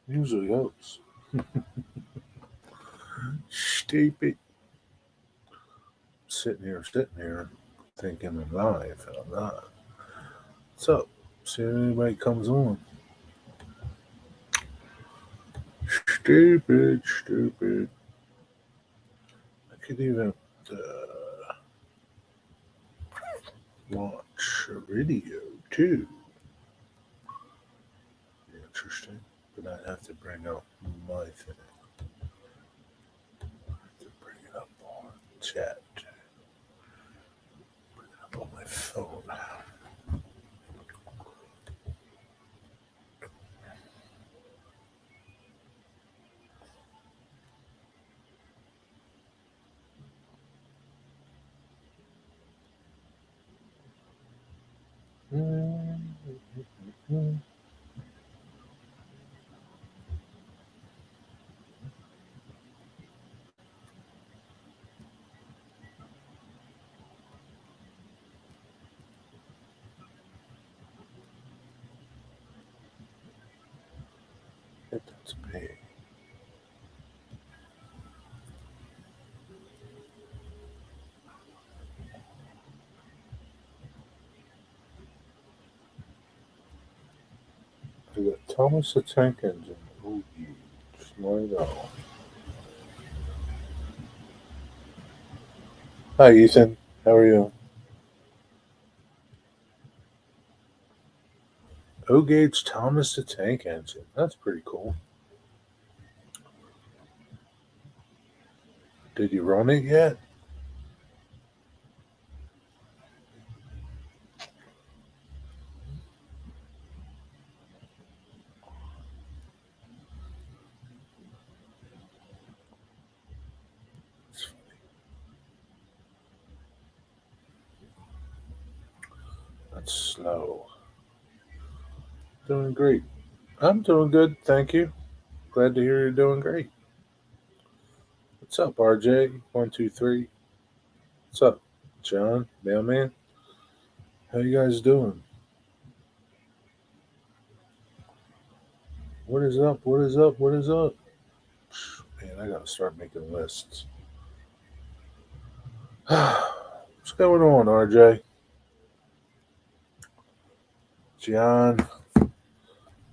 Usually helps. Stupid. Sitting here, thinking I'm live, and I'm not. What's up? See if anybody comes on. Stupid. I could even watch a video too. Interesting. But I'd have to bring up my thing. I have to bring it up on chat. Bring it up on my phone. Hit that page. We got Thomas the Tank Engine. Oh, huge. Right on. Hi, Ethan. How are you? O-Gauge Thomas the Tank Engine. That's pretty cool. Did you run it yet? That's slow. Doing great. I'm doing good, thank you. Glad to hear you're doing great. What's up, RJ123? What's up, John, mailman? How you guys doing? What is up? What is up? What is up? Man, I gotta start making lists. What's going on, RJ? John, I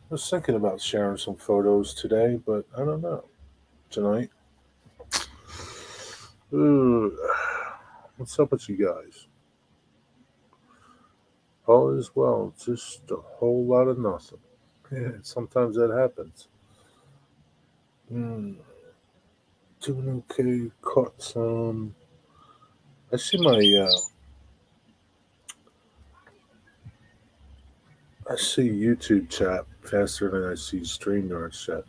was thinking about sharing some photos today, but I don't know. Tonight. Ooh, what's up with you guys? All is well, just a whole lot of nothing. Yeah, sometimes that happens. Mm, doing okay. Caught some. I see my. I see YouTube chat faster than I see StreamYard chat.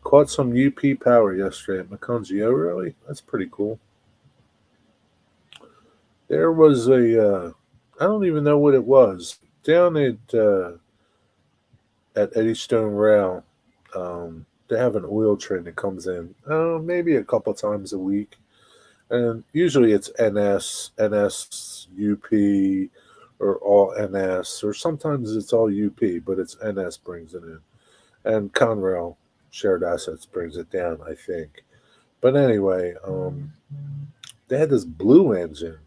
Caught some UP power yesterday at Macungie. Oh, really? That's pretty cool. There was a. I don't even know what it was down at Eddystone Rail. They have an oil train that comes in. Maybe a couple times a week, and usually it's NS, UP, or all NS, or sometimes it's all UP, but it's NS brings it in, and Conrail Shared Assets brings it down, I think. But anyway, they had this blue engine,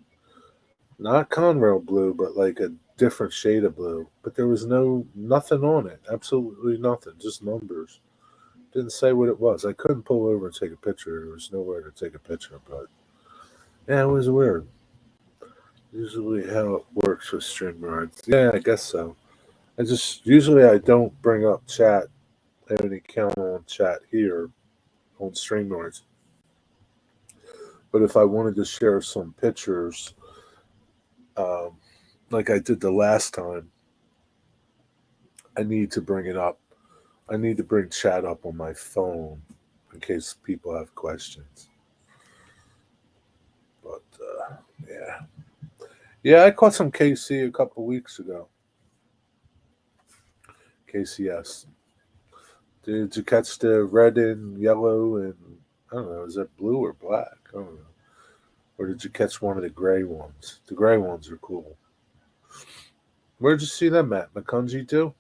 not Conrail blue, but like a different shade of blue. But there was nothing on it, absolutely nothing, just numbers. Didn't say what it was. I couldn't pull over and take a picture. There was nowhere to take a picture, but yeah, it was weird. Usually how it works with StreamYard. Yeah, I guess so. Usually I don't bring up chat. I only count on chat here on StreamYards. But if I wanted to share some pictures, um, like I did the last time, I need to bring it up. I need to bring chat up on my phone in case people have questions. But yeah, yeah, I caught some KC a couple weeks ago. KCS. Did you catch the red and yellow and I don't know, is that blue or black? I don't know. Or did you catch one of the gray ones? The gray ones are cool. Where'd you see them at? Macungie too?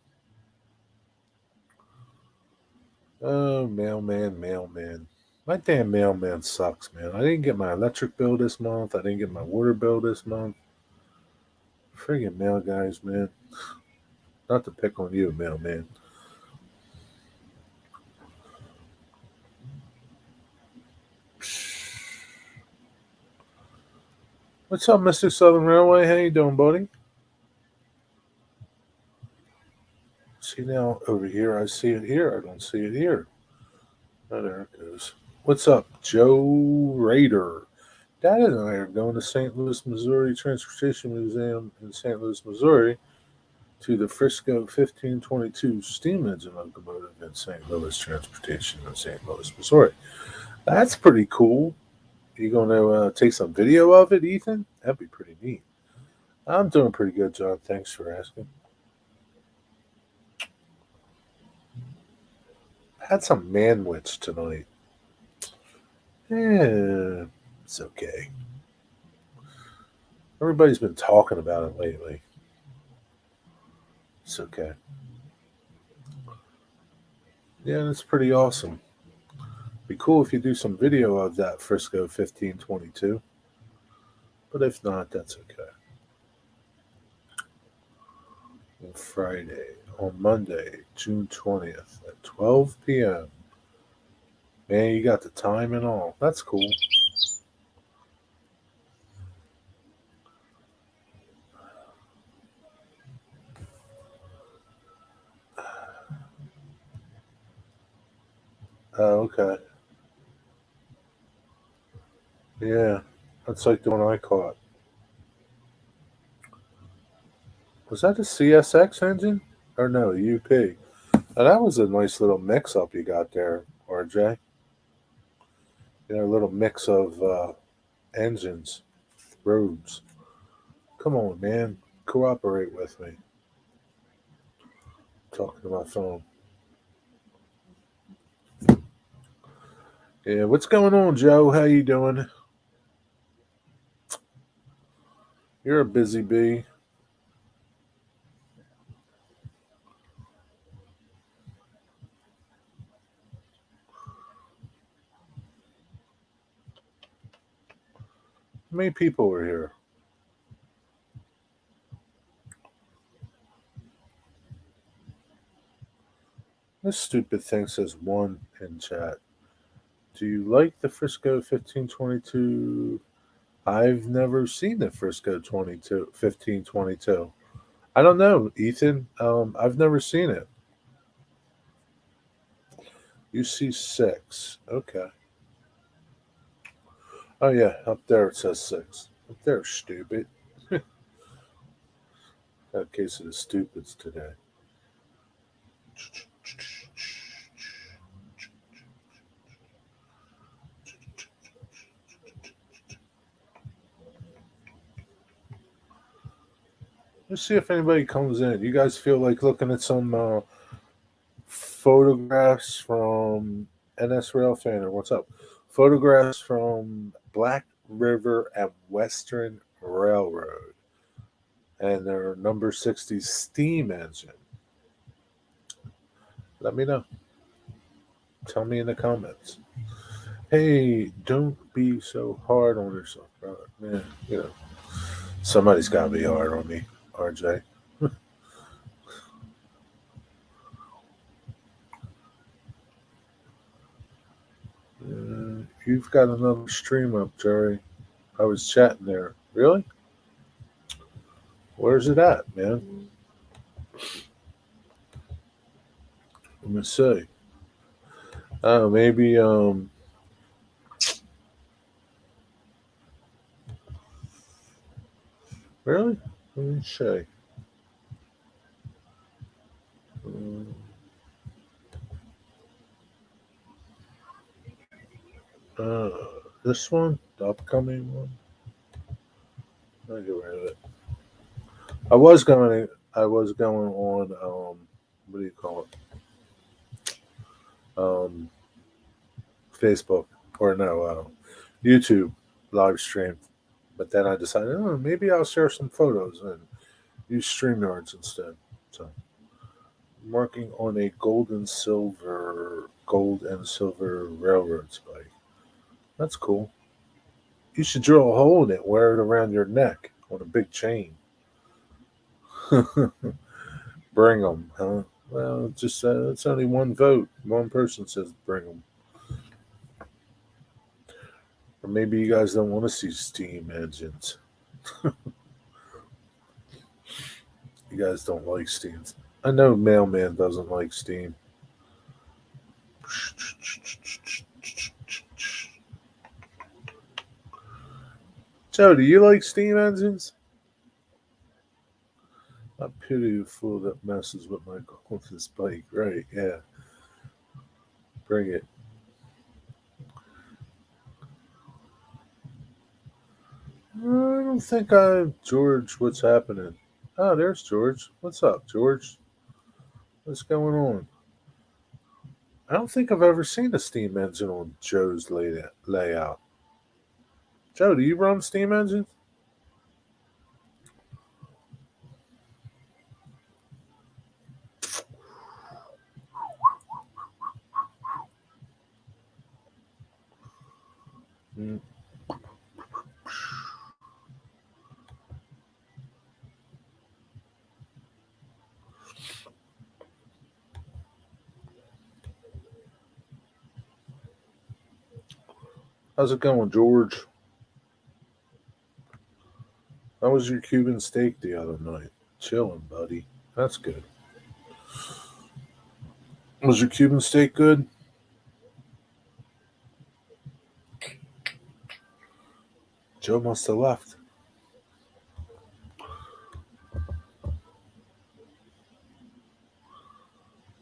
Oh, mailman. My damn mailman sucks, man. I didn't get my electric bill this month. I didn't get my water bill this month. Friggin' mail guys, man. Not to pick on you, mailman. What's up, Mr. Southern Railway? How you doing, buddy? See now over here, I see it here. I don't see it here. Oh, there it goes. What's up, Joe Raider? Dad and I are going to St. Louis, Missouri Transportation Museum in St. Louis, Missouri to the Frisco 1522 steam engine locomotive in St. Louis Transportation in St. Louis, Missouri. That's pretty cool. You going to take some video of it, Ethan? That'd be pretty neat. I'm doing pretty good, John. Thanks for asking. Had some manwich tonight. Yeah, it's okay. Everybody's been talking about it lately. It's okay. Yeah, that's pretty awesome. Be cool if you do some video of that Frisco 1522. But if not, that's okay. On Friday, on Monday, June 20th at 12 p.m. Man, you got the time and all. That's cool. Oh, okay. Yeah, that's like the one I caught. Was that a CSX engine? Or no, UP? Now, that was a nice little mix up you got there, RJ. You know, a little mix of engines, roads. Come on, man. Cooperate with me. Talking to my phone. Yeah, what's going on, Joe? How you doing? You're a busy bee. How many people are here? This stupid thing says one in chat. Do you like the Frisco 1522? I've never seen the Frisco 1522. I don't know, Ethan. I've never seen it. UC6. Okay. Oh, yeah. Up there it says 6. Up there, stupid. Got a case of the stupids today. Let's see if anybody comes in. You guys feel like looking at some photographs from NS Rail Fan, or what's up? Photographs from Black River and Western Railroad and their number 60 steam engine. Let me know. Tell me in the comments. Hey, don't be so hard on yourself, brother. Man, you know, somebody's got to be hard on me, RJ. You've got another stream up, Jerry. I was chatting there. Really? Where's it at, man? Let me see. Oh, maybe really? Let me see. Um, uh, this one, the upcoming one. I'll get rid of it. I was going on. What do you call it? Facebook or no, YouTube live stream. But then I decided, oh, maybe I'll share some photos and use StreamYards instead. So I'm working on a gold and silver gold and silver railroad spike. That's cool. You should drill a hole in it, wear it around your neck on a big chain. Bring them, huh? Well, just it's only one vote. One person says bring them. Or maybe you guys don't want to see steam engines. You guys don't like steams. I know Mailman doesn't like steam. Joe, do you like steam engines? I pity the fool that messes with my golden spike. Right, yeah. Bring it. I don't think George, what's happening? Oh, there's George. What's up, George? What's going on? I don't think I've ever seen a steam engine on Joe's layout. Joe, do you run steam engines? Mm. How's it going, George? How was your Cuban steak the other night? Chilling, buddy. That's good. Was your Cuban steak good? Joe must have left.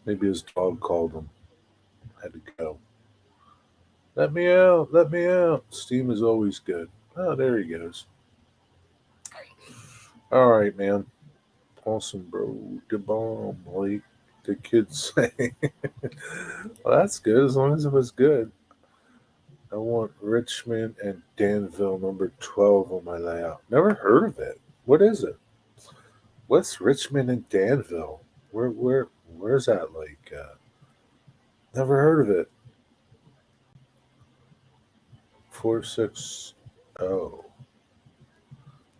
Maybe his dog called him. Had to go. Let me out. Let me out. Steam is always good. Oh, there he goes. All right, man. Awesome, bro. The bomb, like the kids say. Well, that's good as long as it was good. I want Richmond and Danville number 12 on my layout. Never heard of it. What is it? What's Richmond and Danville? Where's that like? Never heard of it. 460.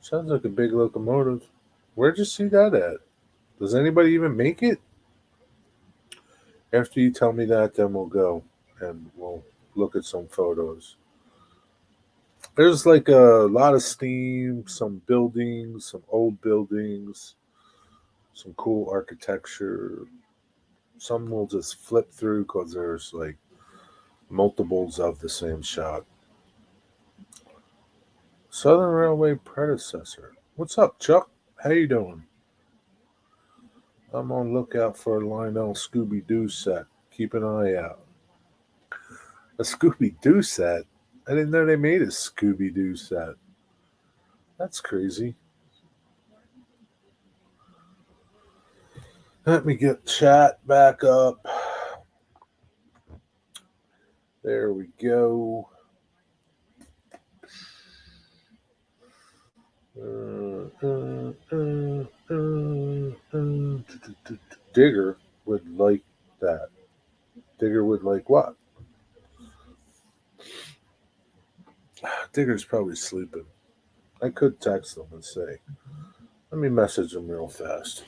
Sounds like a big locomotive. Where'd you see that at? Does anybody even make it? After you tell me that, then we'll go and we'll look at some photos. There's like a lot of steam, some buildings, some old buildings, some cool architecture. Some will just flip through because there's like multiples of the same shot. Southern Railway predecessor. What's up, Chuck? How you doing? I'm on lookout for a Lionel Scooby Doo set. Keep an eye out. A Scooby Doo set? I didn't know they made a Scooby Doo set. That's crazy. Let me get chat back up. There we go. Digger would like that. Digger would like what? Digger's probably sleeping. I could text him and say, let me message him real fast.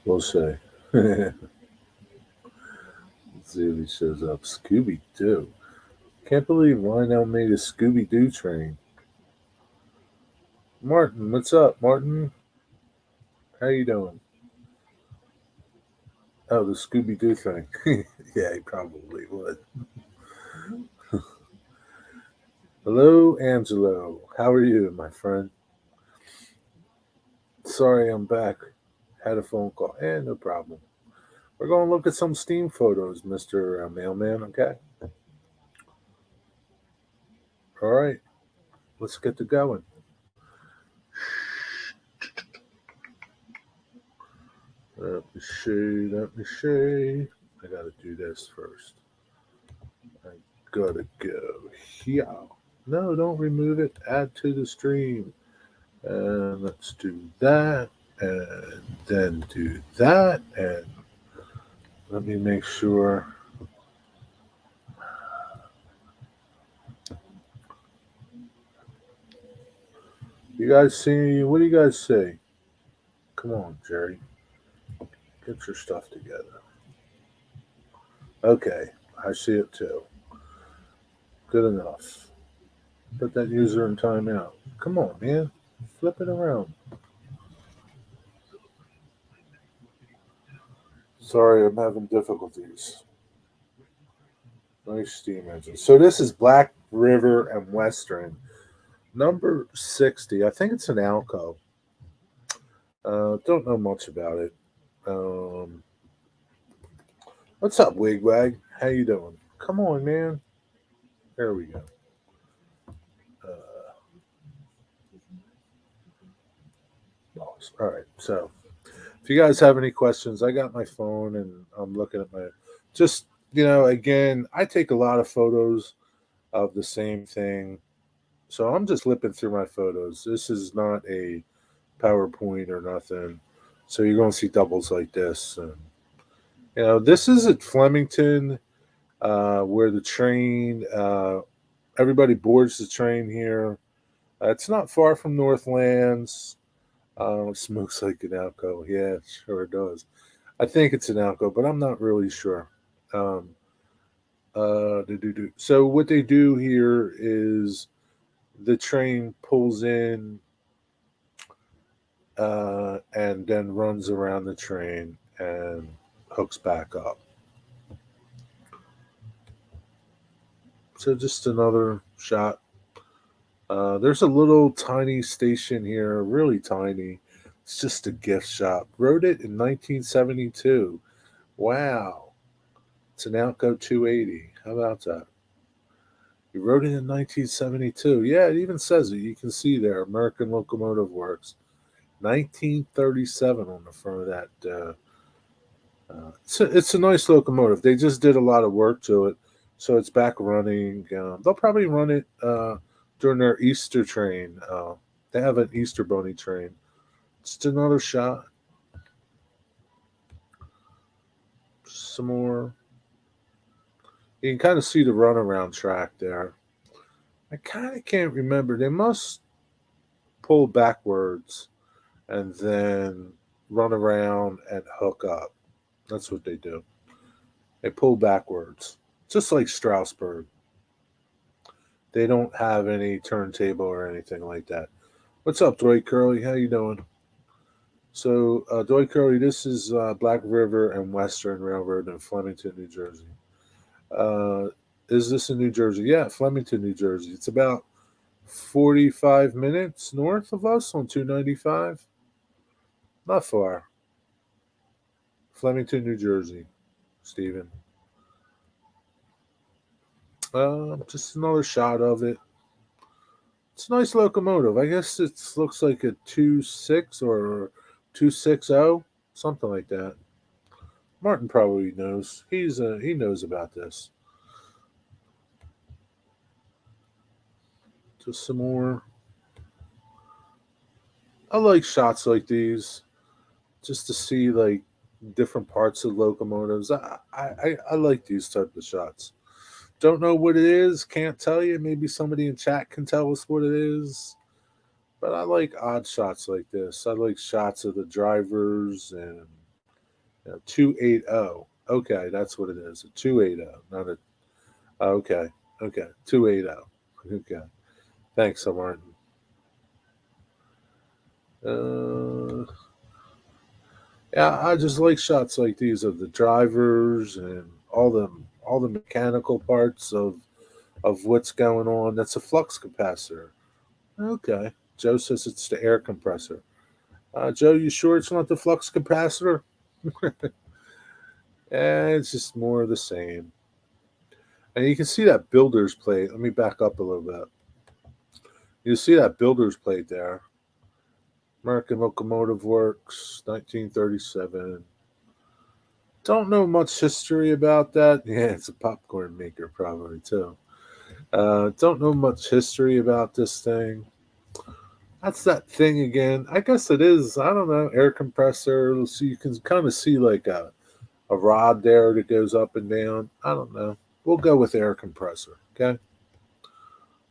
We'll say. Let's see if he shows up. Scooby Doo. Can't believe Lionel made a Scooby Doo train. Martin, what's up, Martin? How you doing? Oh, the Scooby Doo thing. Yeah, he probably would. Hello, Angelo. How are you, my friend? Sorry, I'm back. Had a phone call. No problem. We're going to look at some Steam photos, Mr. Mailman, okay? All right. Let's get to going. Let me see. I got to do this first. gotta go here. No, don't remove it. Add to the stream. And let's do that. And then do that. And let me make sure. You guys see? What do you guys say? Come on, Jerry. Get your stuff together. Okay, I see it too. Good enough. Put that user in timeout. Come on, man. Flip it around. Sorry, I'm having difficulties. Nice steam engine. So this is Black River and Western. Number 60. I think it's an Alco. Don't know much about it. Um, what's up, Wigwag? How you doing? Come on, man. There we go. All right. So if you guys have any questions, I got my phone and I'm looking at my. Just, again, I take a lot of photos of the same thing. So I'm just flipping through my photos. This is not a PowerPoint or nothing. So you're going to see doubles like this. And, this is at Flemington, where the train, everybody boards the train here. It's not far from Northlands. It smokes like an Alco. Yeah, it sure does. I think it's an Alco, but I'm not really sure. Um, So what they do here is the train pulls in and then runs around the train and hooks back up. So just another shot. There's a little tiny station here, really tiny. It's just a gift shop. Wrote it in 1972. Wow. It's an Outgo 280. How about that? He wrote it in 1972. Yeah, it even says it. You can see there, American Locomotive Works. 1937 on the front of that. It's a nice locomotive. They just did a lot of work to it, so it's back running. They'll probably run it during their Easter train. They have an Easter Bunny train. Just another shot. Some more. You can kind of see the runaround track there. I kind of can't remember. They must pull backwards and then run around and hook up. That's what they do. They pull backwards, just like Strasburg. They don't have any turntable or anything like that. What's up, Dwight Curley? How you doing? So, Dwight Curley, this is Black River and Western Railroad in Flemington, New Jersey. Uh, is this in New Jersey? Yeah, Flemington, New Jersey. It's about 45 minutes north of us on 295. Not far. Flemington, New Jersey, Stephen. Just another shot of it. It's a nice locomotive. I guess it looks like a 2.6 or 2.60, something like that. Martin probably knows. He knows about this. Just some more. I like shots like these, just to see like different parts of locomotives. I like these type of shots. Don't know what it is. Can't tell you. Maybe somebody in chat can tell us what it is. But I like odd shots like this. I like shots of the drivers and 280. Okay, that's what it is. A 280, not a. Okay, okay, 280. Okay, thanks, Martin. Yeah, I just like shots like these of the drivers and all the mechanical parts of what's going on. That's a flux capacitor. Okay, Joe says it's the air compressor. Joe, you sure it's not the flux capacitor? It's just more of the same. And you can see that builder's plate. Let me back up a little bit. You see that builder's plate there. American Locomotive Works, 1937. Don't know much history about that. Yeah, it's a popcorn maker probably too. Don't know much history about this thing. That's that thing again. I guess it is. I don't know. Air compressor. So you can kind of see like a rod there that goes up and down. I don't know. We'll go with air compressor. Okay.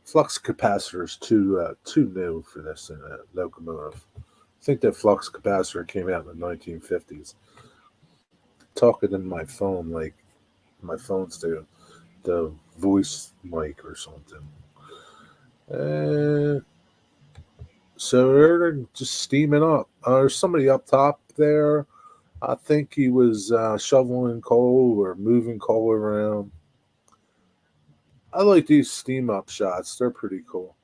Flux capacitor is too new for this locomotive. I think that flux capacitor came out in the 1950s. Talking in my phone like my phone's the voice mic or something. Uh, so they're just steaming up. There's somebody up top there. I think he was shoveling coal or moving coal around. I like these steam up shots. They're pretty cool.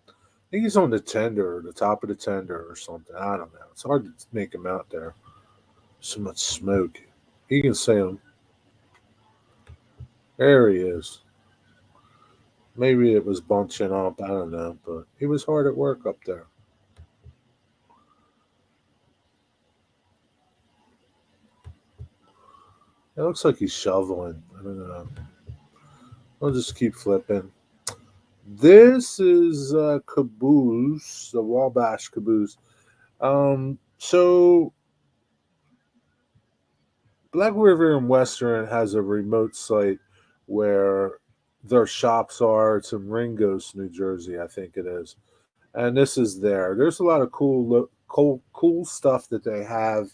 I think he's on the tender, or the top of the tender or something. I don't know. It's hard to make him out there. So much smoke. You can see him. There he is. Maybe it was bunching up. I don't know. But he was hard at work up there. It looks like he's shoveling. I don't know. I'll just keep flipping. This is Caboose, the Wabash Caboose. So Black River and Western has a remote site where their shops are. It's in Ringgoes, New Jersey, I think it is. And this is there. There's a lot of cool stuff that they have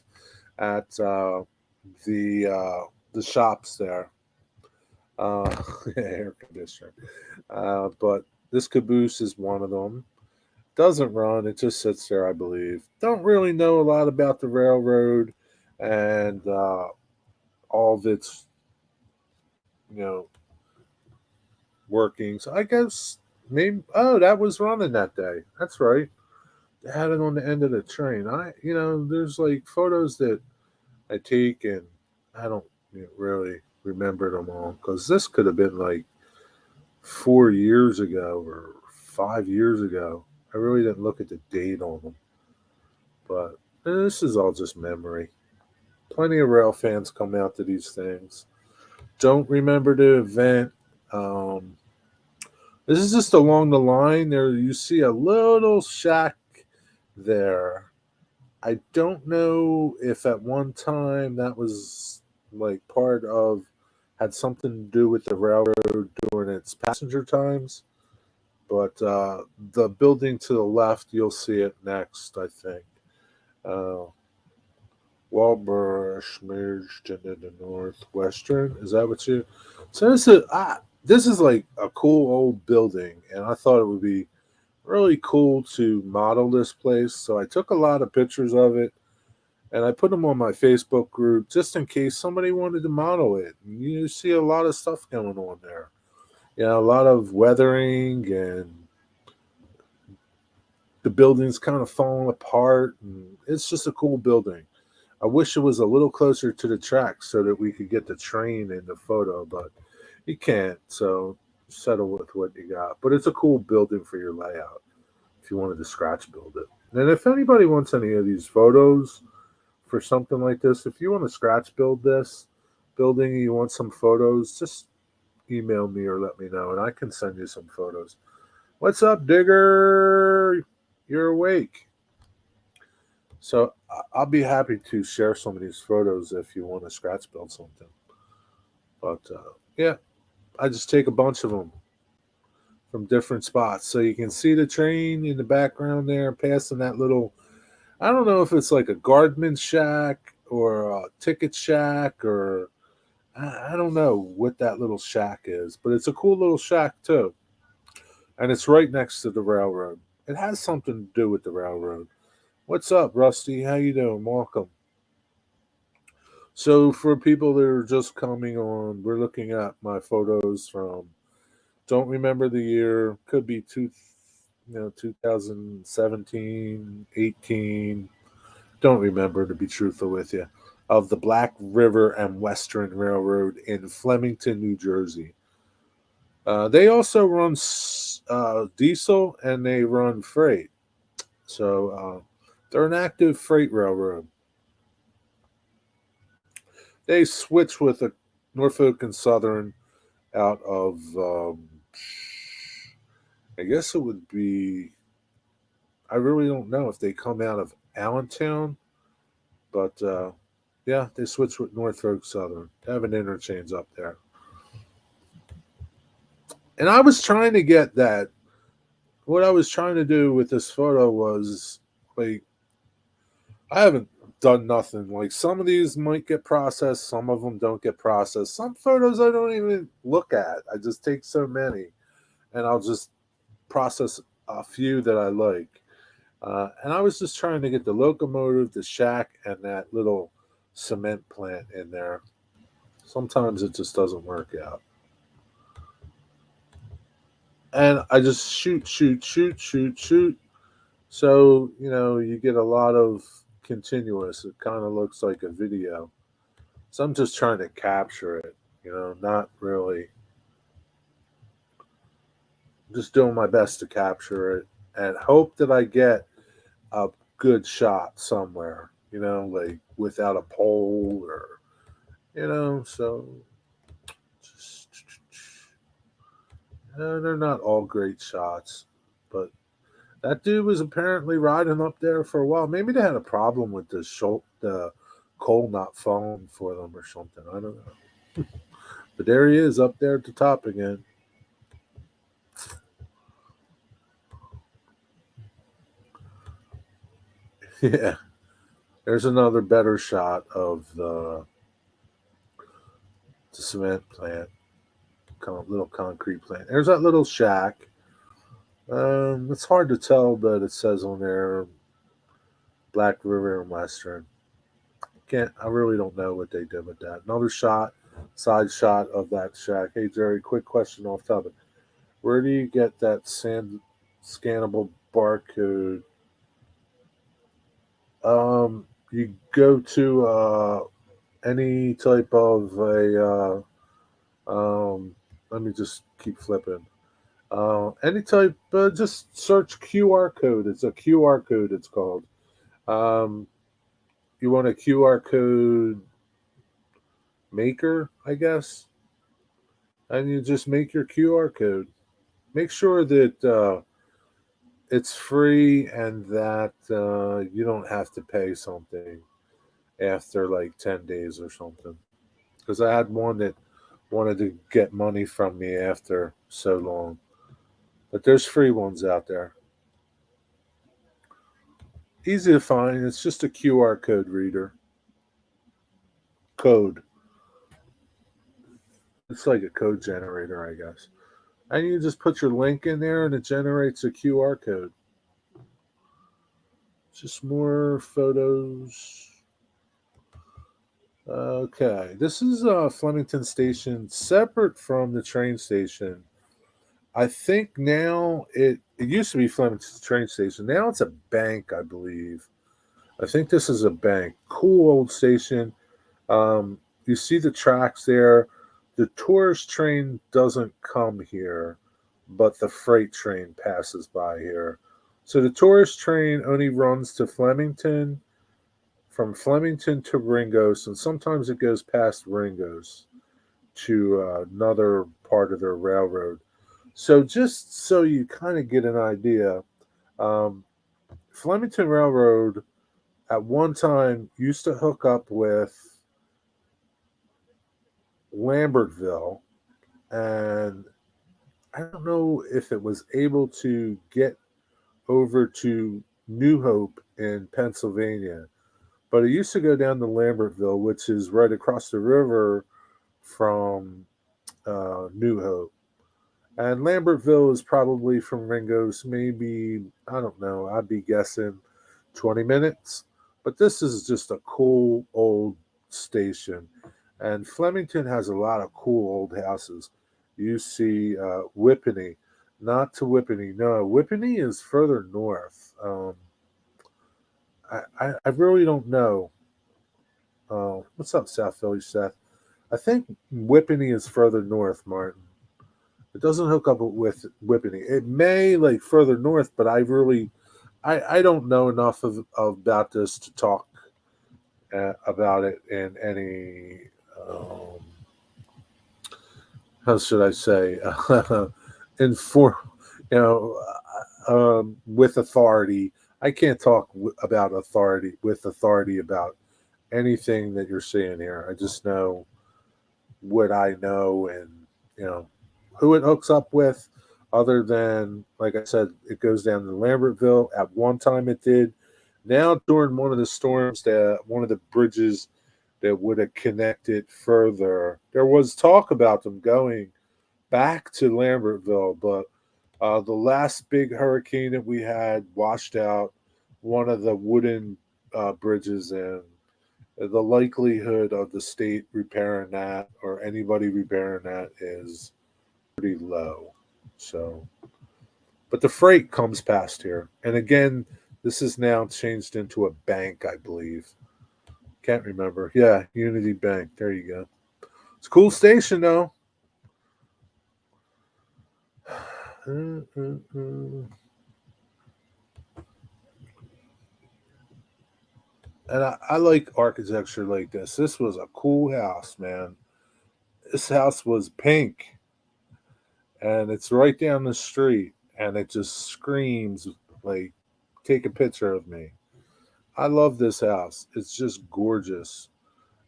at the shops there. Air conditioner. But this caboose is one of them. Doesn't run, it just sits there, I believe. Don't really know a lot about the railroad and all of its, you know, workings. I guess maybe, oh, that was running that day. That's right. They had it on the end of the train. There's like photos that I take and I don't really remember them all because this could have been like 4 years ago or 5 years ago. I really didn't look at the date on them, but this is all just memory. Plenty of rail fans come out to these things. Don't remember the event. Um, this is just along the line. There, you see a little shack there. I don't know if at one time that was like part of had something to do with the railroad during its passenger times. But the building to the left, you'll see it next, I think. Uh, Walbrush merged into the Northwestern. Is that what you? So this is like a cool old building, and I thought it would be really cool to model this place. So I took a lot of pictures of it, and I put them on my Facebook group just in case somebody wanted to model it. And you see a lot of stuff going on there. A lot of weathering and the building's kind of falling apart. And it's just a cool building. I wish it was a little closer to the track so that we could get the train in the photo, but you can't. So settle with what you got. But it's a cool building for your layout if you wanted to scratch build it. And if anybody wants any of these photos for something like this, if you want to scratch build this building, you want some photos, just email me or let me know, and I can send you some photos. What's up, Digger? You're awake. So I'll be happy to share some of these photos if you want to scratch build something. But yeah, I just take a bunch of them from different spots. So you can see the train in the background there passing that little, I don't know if it's like a guardman shack or a ticket shack or I don't know what that little shack is, but it's a cool little shack too. And it's right next to the railroad. It has something to do with the railroad. What's up, Rusty? How you doing? Welcome. So for people that are just coming on, we're looking at my photos from don't remember the year, could be 2017, 18. Don't remember to be truthful with you. Of the Black River and Western Railroad in Flemington, New Jersey. They also run diesel and they run freight. So they're an active freight railroad. They switch with a Norfolk and Southern out of, I guess it would be, I really don't know if they come out of Allentown, but yeah, they switch with Norfolk Southern. They have an interchange up there. And I was trying to get that. What I was trying to do with this photo was like, I haven't done nothing. Like some of these might get processed, some of them don't get processed. Some photos I don't even look at. I just take so many, and I'll just process a few that I like. And I was just trying to get the locomotive, the shack, and that little cement plant in there. Sometimes it just doesn't work out. And I just shoot, shoot, shoot, shoot, shoot. So, you get a lot of continuous. It kind of looks like a video. So I'm just trying to capture it, not really. Just doing my best to capture it and hope that I get a good shot somewhere, like without a pole or, so just, they're not all great shots. But that dude was apparently riding up there for a while. Maybe they had a problem with the coal not falling for them or something. I don't know. But there he is up there at the top again. Yeah. There's another better shot of the cement plant, little concrete plant. There's that little shack. It's hard to tell, but it says on there Black River and Western. I really don't know what they did with that. Another side shot of that shack. Hey Jerry, quick question off topic. Where do you get that scannable barcode? You go to any type of a. Let me just keep flipping. Any type, just search QR code. It's a QR code. It's called. Um, you want a QR code maker, I guess, and you just make your QR code. Make sure that it's free and that you don't have to pay something after like 10 days or something. Because I had one that wanted to get money from me after so long. But there's free ones out there. Easy to find. It's just a QR code reader. Code. It's like a code generator, I guess. And you just put your link in there and it generates a QR code. Just more photos. Okay. This is Flemington Station, separate from the train station. I think now it used to be Flemington train station. Now it's a bank, I believe. I think this is a bank. Cool old station. You see the tracks there. The tourist train doesn't come here, but the freight train passes by here. So the tourist train only runs to Flemington, from Flemington to Ringos, and sometimes it goes past Ringos to another part of their railroad. So just so you kind of get an idea, um, Flemington Railroad at one time used to hook up with Lambertville, and I don't know if it was able to get over to New Hope in Pennsylvania, but it used to go down to Lambertville, which is right across the river from New Hope. And Lambertville is probably from Ringo's, maybe, I don't know, I'd be guessing 20 minutes. But this is just a cool old station. And Flemington has a lot of cool old houses. You see Whippany, not to Whippany. No, Whippany is further north. I really don't know. What's up, South Philly, Seth? I think Whippany is further north, Martin. It doesn't hook up with Whippany. It may like further north, but I don't know enough about this to talk about it in any um, how should I say, inform, you know, with authority. I can't talk about authority with authority about anything that you're seeing here. I just know what I know, and you know who it hooks up with. Other than, like I said, it goes down to Lambertville. At one time, it did. Now, during one of the storms, that one of the bridges that would have connected further, there was talk about them going back to Lambertville, but the last big hurricane that we had washed out one of the wooden bridges, and the likelihood of the state repairing that or anybody repairing that is pretty low. So, but the freight comes past here, and again, this is now changed into a bank, I believe. Can't remember. Yeah, Unity Bank. There you go. It's a cool station, though. And I like architecture like this. This was a cool house, man. This house was pink, and it's right down the street, and it just screams like, take a picture of me. I love this house. It's just gorgeous.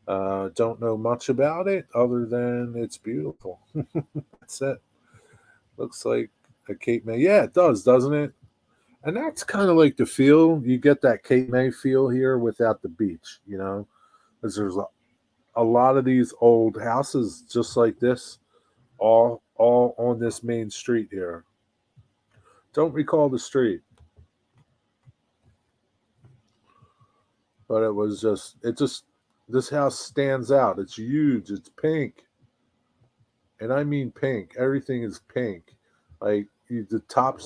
Don't know much about it other than it's beautiful. That's it. Looks like a Cape May. Yeah, it does, doesn't it? And that's kind of like the feel. You get that Cape May feel here without the beach, you know? Because there's a lot of these old houses just like this, all on this main street here. Don't recall the street, but it just this house stands out. It's huge. It's pink, and I mean pink. Everything is pink. Like the top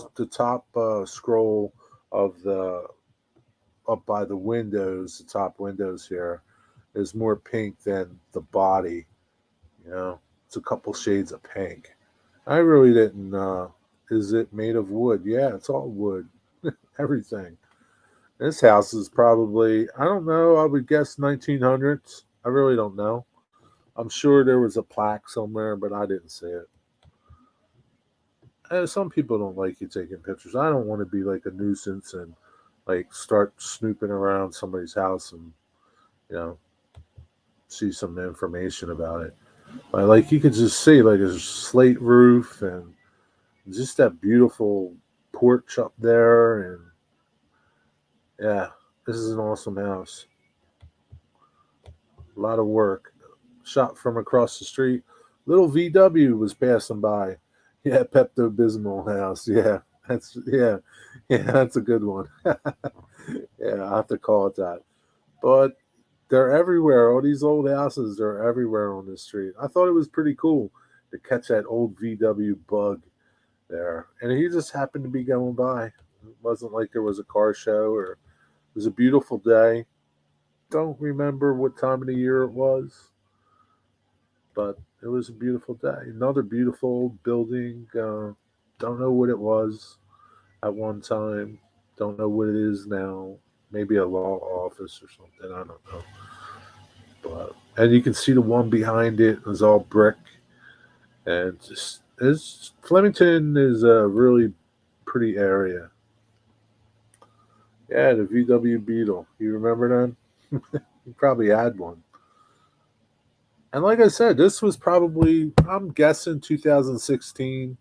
scroll of the up by the windows, the top windows here is more pink than the body. You know, it's a couple shades of pink. I really didn't. Is it made of wood? Yeah, it's all wood. Everything. This house is probably, I don't know, I would guess 1900s. I really don't know. I'm sure there was a plaque somewhere, but I didn't see it. Some people don't like you taking pictures. I don't want to be like a nuisance and like start snooping around somebody's house and, you know, see some information about it. But like you could just see like a slate roof and just that beautiful porch up there, and yeah, this is an awesome house. A lot of work. Shot from across the street. Little VW was passing by. Yeah, Pepto Bismol house. Yeah, that's a good one. Yeah, I have to call it that. But they're everywhere. All these old houses, they're everywhere on this street. I thought it was pretty cool to catch that old VW bug there, and he just happened to be going by. It wasn't like there was a car show, or it was a beautiful day. Don't remember what time of the year it was, but it was a beautiful day. Another beautiful old building. Don't know what it was at one time. Don't know what it is now. Maybe a law office or something. I don't know. But and you can see the one behind it was all brick, and just it's Flemington is a really pretty area. Yeah, the VW Beetle. You remember that? You probably had one. And like I said, this was probably, I'm guessing 2016,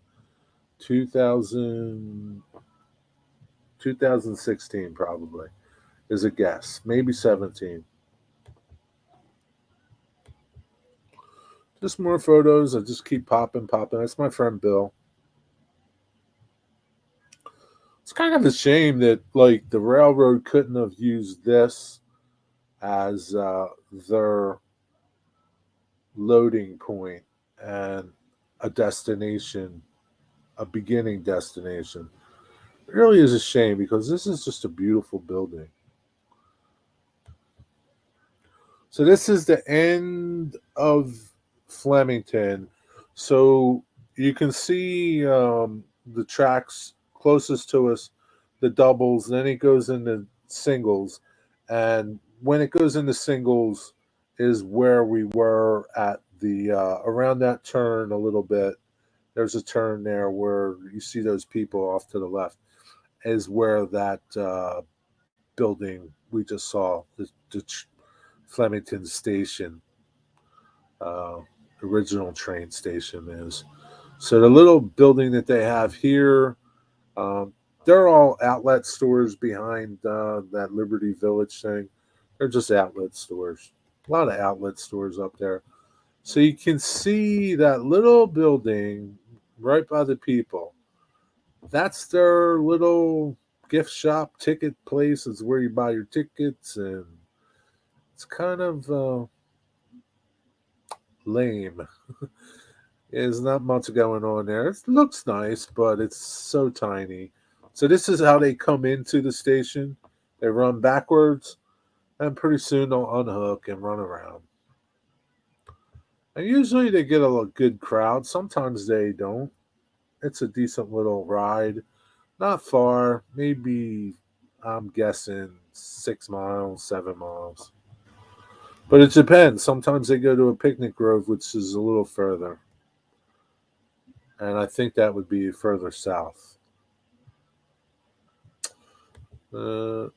2000, 2016 probably is a guess. Maybe 17. Just more photos. I just keep popping. That's my friend Bill. It's kind of a shame that like the railroad couldn't have used this as their loading point and a destination, a beginning destination. It really is a shame because this is just a beautiful building. So this is the end of Flemington. So you can see the tracks closest to us, the doubles. Then it goes into singles, and when it goes into singles, is where we were at the around that turn a little bit. There's a turn there where you see those people off to the left. Is where that building we just saw, the Flemington Station, uh, original train station is. So the little building that they have here, um, they're all outlet stores behind that Liberty Village thing. They're just outlet stores. A lot of outlet stores up there. So you can see that little building right by the people. That's their little gift shop ticket place. Is where you buy your tickets, and it's kind of lame. There's not much going on there. It looks nice, but it's so tiny. So this is how they come into the station. They run backwards, and pretty soon they'll unhook and run around. And usually they get a good crowd. Sometimes they don't. It's a decent little ride. Not far, maybe I'm guessing 6 miles, 7 miles. But it depends. Sometimes they go to a picnic grove, which is a little further. And I think that would be further south. Uh,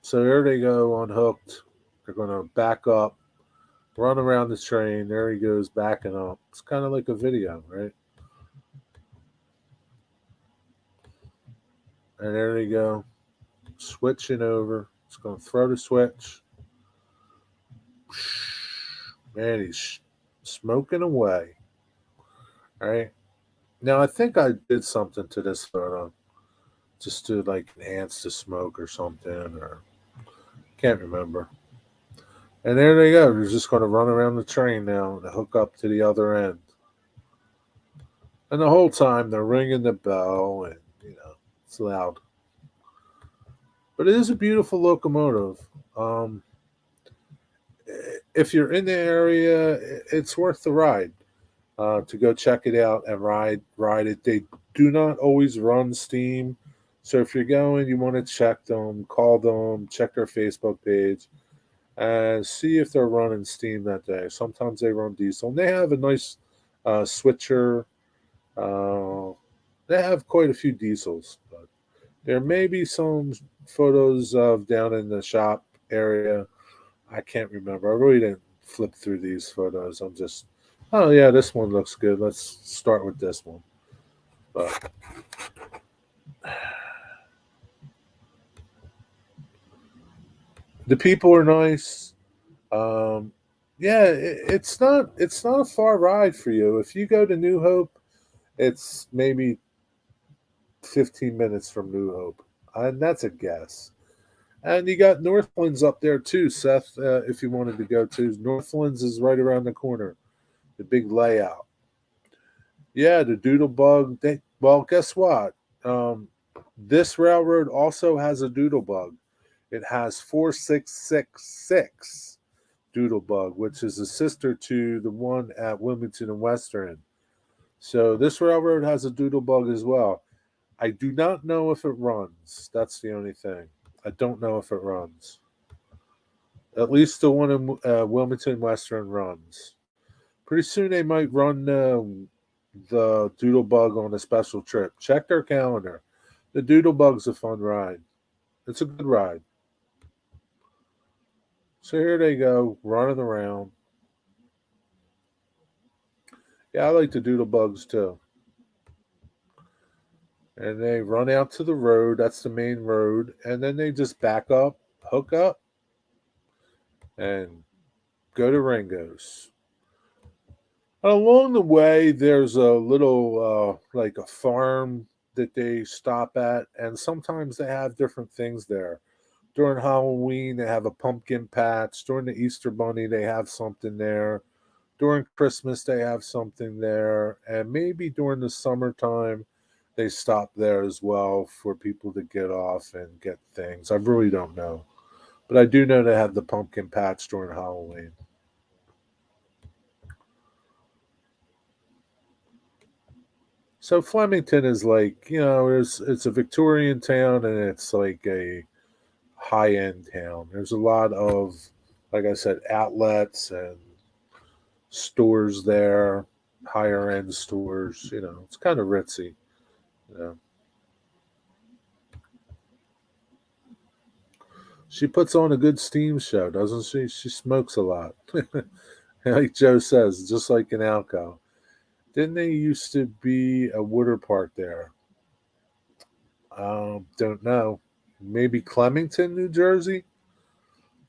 so there they go, unhooked. They're going to back up, run around the train. There he goes, backing up. It's kind of like a video, right? And there they go, switching over. It's going to throw the switch. Man, he's smoking away. All right. Now, I think I did something to this photo just to like enhance the smoke or something, or can't remember. And there they go. They're just going to run around the train now to hook up to the other end. And the whole time they're ringing the bell, and it's loud. But it is a beautiful locomotive. Um, if you're in the area, it's worth the ride to go check it out and ride it. They do not always run steam, so if you're going, you want to check them, call them, check their Facebook page, and see if they're running steam that day. Sometimes they run diesel, and they have a nice switcher. Uh, they have quite a few diesels, but there may be some photos of down in the shop area. I can't remember. I really didn't flip through these photos. I'm just, oh yeah, this one looks good. Let's start with this one. But the people are nice. Um, yeah, it's not a far ride for you. If you go to New Hope, it's maybe 15 minutes from New Hope, and that's a guess. And you got Northlands up there too, Seth. If you wanted to go to Northlands, is right around the corner. The big layout. Yeah, the Doodlebug. Well, guess what? This railroad also has a Doodlebug. It has 4666 Doodlebug, which is a sister to the one at Wilmington and Western. So this railroad has a Doodlebug as well. I do not know if it runs. That's the only thing. I don't know if it runs. At least the one in Wilmington Western runs. Pretty soon they might run the Doodlebug on a special trip. Check their calendar. The Doodlebug's a fun ride. It's a good ride. So here they go, running around. Yeah, I like the Doodlebugs too. And they run out to the road. That's the main road. And then they just back up, hook up, and go to Ringo's. Along the way, there's a little, like a farm that they stop at. And sometimes they have different things there. During Halloween, they have a pumpkin patch. During the Easter Bunny, they have something there. During Christmas, they have something there. And maybe during the summertime, they stop there as well for people to get off and get things. I really don't know. But I do know they have the pumpkin patch during Halloween. So Flemington is like, it's a Victorian town and it's like a high end town. There's a lot of like I said, outlets and stores there, higher end stores. It's kind of ritzy. You know, she puts on a good steam show, doesn't she? She smokes a lot, like Joe says, just like in Alco. Didn't they used to be a water park there? Don't know. Maybe Clemington, New Jersey.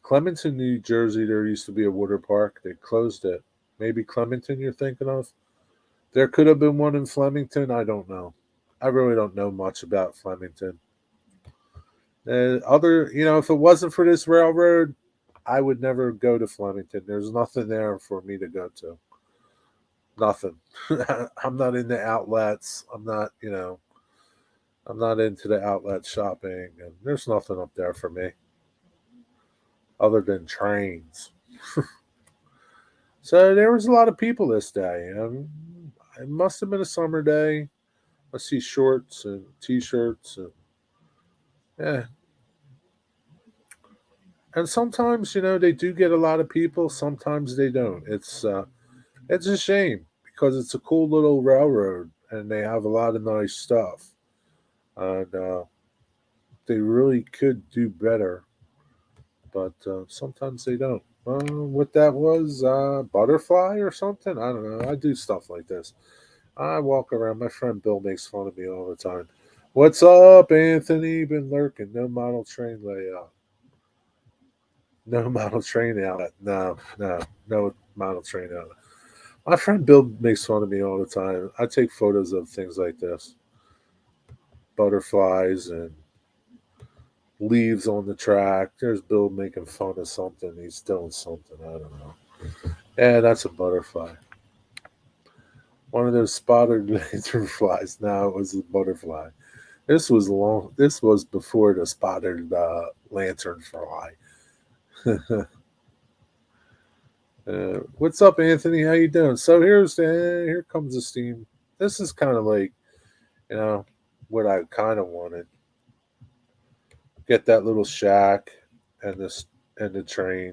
Clemington, New Jersey. There used to be a water park. They closed it. Maybe Clemington. You're thinking of? There could have been one in Flemington. I don't know. I really don't know much about Flemington. If it wasn't for this railroad, I would never go to Flemington. There's nothing there for me to go to. Nothing. I'm not into outlets. I'm not into the outlet shopping, and there's nothing up there for me other than trains. So there was a lot of people this day. It must have been a summer day. I see shorts and t-shirts, and yeah. And sometimes they do get a lot of people. Sometimes they don't. It's a shame because it's a cool little railroad, and they have a lot of nice stuff, and they really could do better, but sometimes they don't. What that was, butterfly or something? I don't know. I do stuff like this. I walk around. My friend Bill makes fun of me all the time. What's up, Anthony? Been lurking. No model train layout. No model train outlet. No, no, no model train outlet. My friend Bill makes fun of me all the time. I take photos of things like this, butterflies and leaves on the track. There's Bill making fun of something. He's doing something. I don't know. Yeah, that's a butterfly. One of those spotted lanternflies. No, it was a butterfly. This was long. This was before the spotted lanternfly. What's up, Anthony? How you doing? So here comes the steam. This is kind of like you know what I kind of wanted. Get that little shack and this and the train.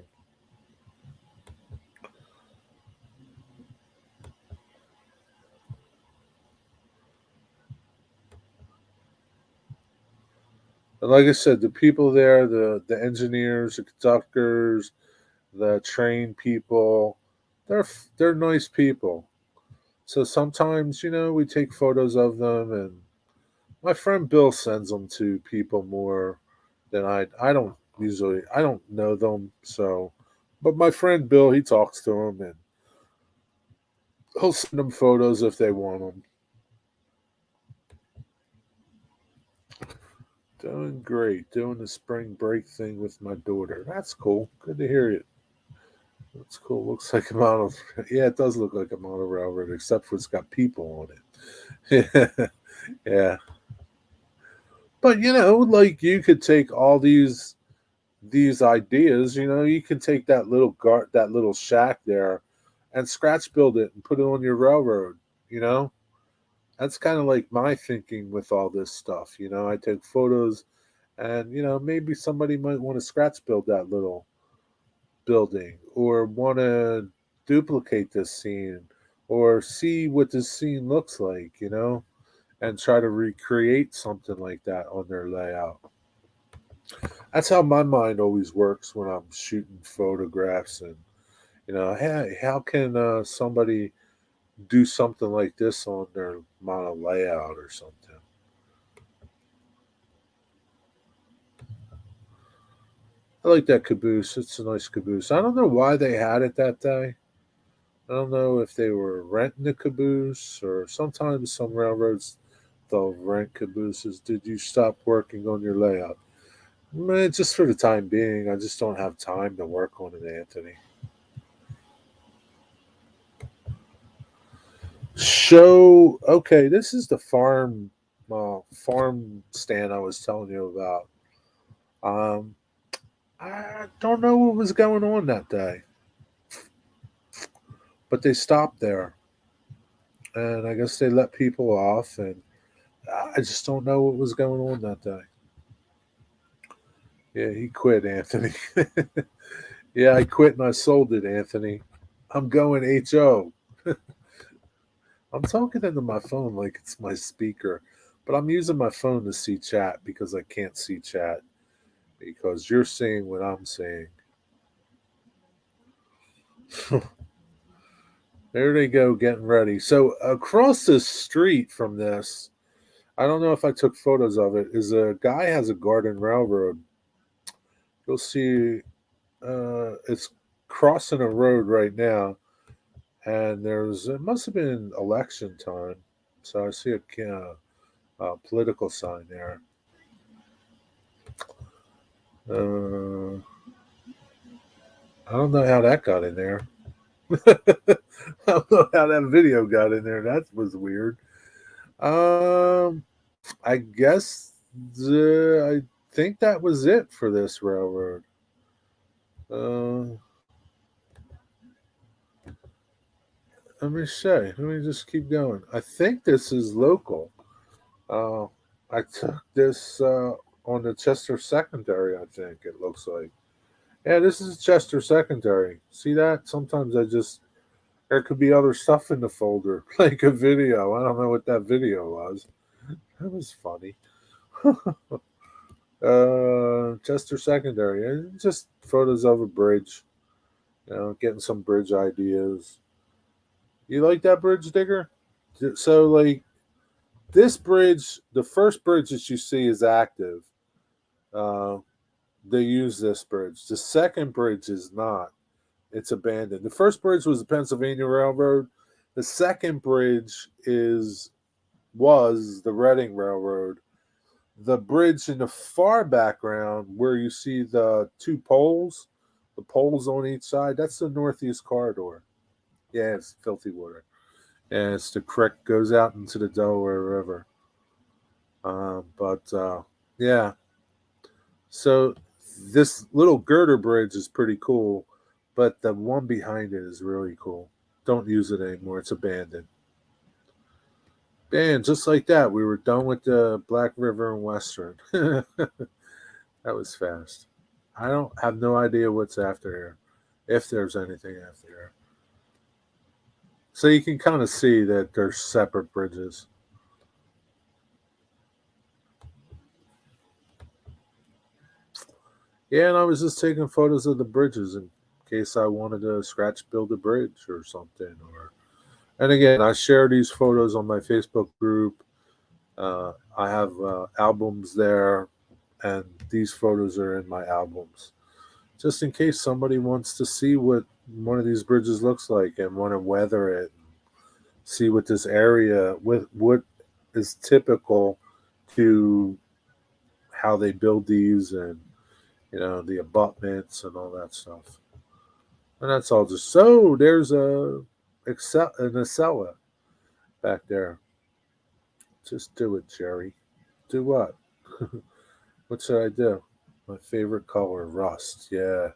And like I said, the people there, the engineers, the conductors, the train people, they're nice people. So sometimes we take photos of them, and my friend Bill sends them to people more than I don't usually. I don't know them, so but my friend Bill, he talks to them, and he'll send them photos if they want them. Doing great. Doing the spring break thing with my daughter. That's cool. Good to hear it. That's cool. Looks like a model. Yeah, it does look like a model railroad, except for it's got people on it. Yeah, yeah. But like you could take all these ideas. You can take that little shack there, and scratch build it and put it on your railroad. You know, that's kind of like my thinking with all this stuff. I take photos, and maybe somebody might want to scratch build that little building or want to duplicate this scene or see what this scene looks like, and try to recreate something like that on their layout. That's how my mind always works when I'm shooting photographs. And hey, how can somebody do something like this on their model layout or something? I like that caboose. It's a nice caboose. I don't know why they had it that day. I don't know if they were renting the caboose or sometimes some railroads they'll rent cabooses. Did you stop working on your layout? Man, just for the time being. I just don't have time to work on it, Anthony. So, okay, this is the farm stand I was telling you about. Um, I don't know what was going on that day, but they stopped there, and I guess they let people off, and I just don't know what was going on that day. Yeah, he quit, Anthony. Yeah, I quit and I sold it, Anthony. I'm going HO. I'm talking into my phone like it's my speaker, but I'm using my phone to see chat because I can't see chat because you're seeing what I'm seeing. There they go, getting ready. So across the street from this, I don't know if I took photos of it. Is a guy has a garden railroad. You'll see, it's crossing a road right now, and it must have been election time, so I see political sign there. Uh, I don't know how that got in there. I don't know how that video got in there. That was weird. Um, I guess I think that was it for this railroad. Uh, Let me see. Let me just keep going. I think this is local. Uh, I took this on the Chester Secondary. I think it looks like. Yeah, this is Chester Secondary. See that? Sometimes there could be other stuff in the folder, like a video. I don't know what that video was. That was funny. Chester Secondary. Just photos of a bridge. Getting some bridge ideas. You like that bridge, Digger? So, like, this bridge, the first bridge that you see is active. Uh, they use this bridge. The second bridge is not. It's abandoned. The first bridge was the Pennsylvania Railroad. The second bridge was the Reading Railroad. The bridge in the far background where you see the poles on each side, that's the Northeast Corridor. Yeah, it's filthy water. And it's the creek goes out into the Delaware River. But yeah, so this little girder bridge is pretty cool, but the one behind it is really cool. Don't use it anymore. It's abandoned. And just like that, we were done with the Black River and Western. That was fast. I don't have no idea what's after here, if there's anything after here. So you can kind of see that they're separate bridges. Yeah, and I was just taking photos of the bridges in case I wanted to scratch build a bridge or something. And again, I share these photos on my Facebook group. I have albums there, and these photos are in my albums, just in case somebody wants to see what one of these bridges looks like and want to weather it, see what this area with what is typical to how they build these and the abutments and all that stuff. And that's all just so there's an Acela back there. Just do it, Jerry. Do what? What should I do? My favorite color, rust. Yeah.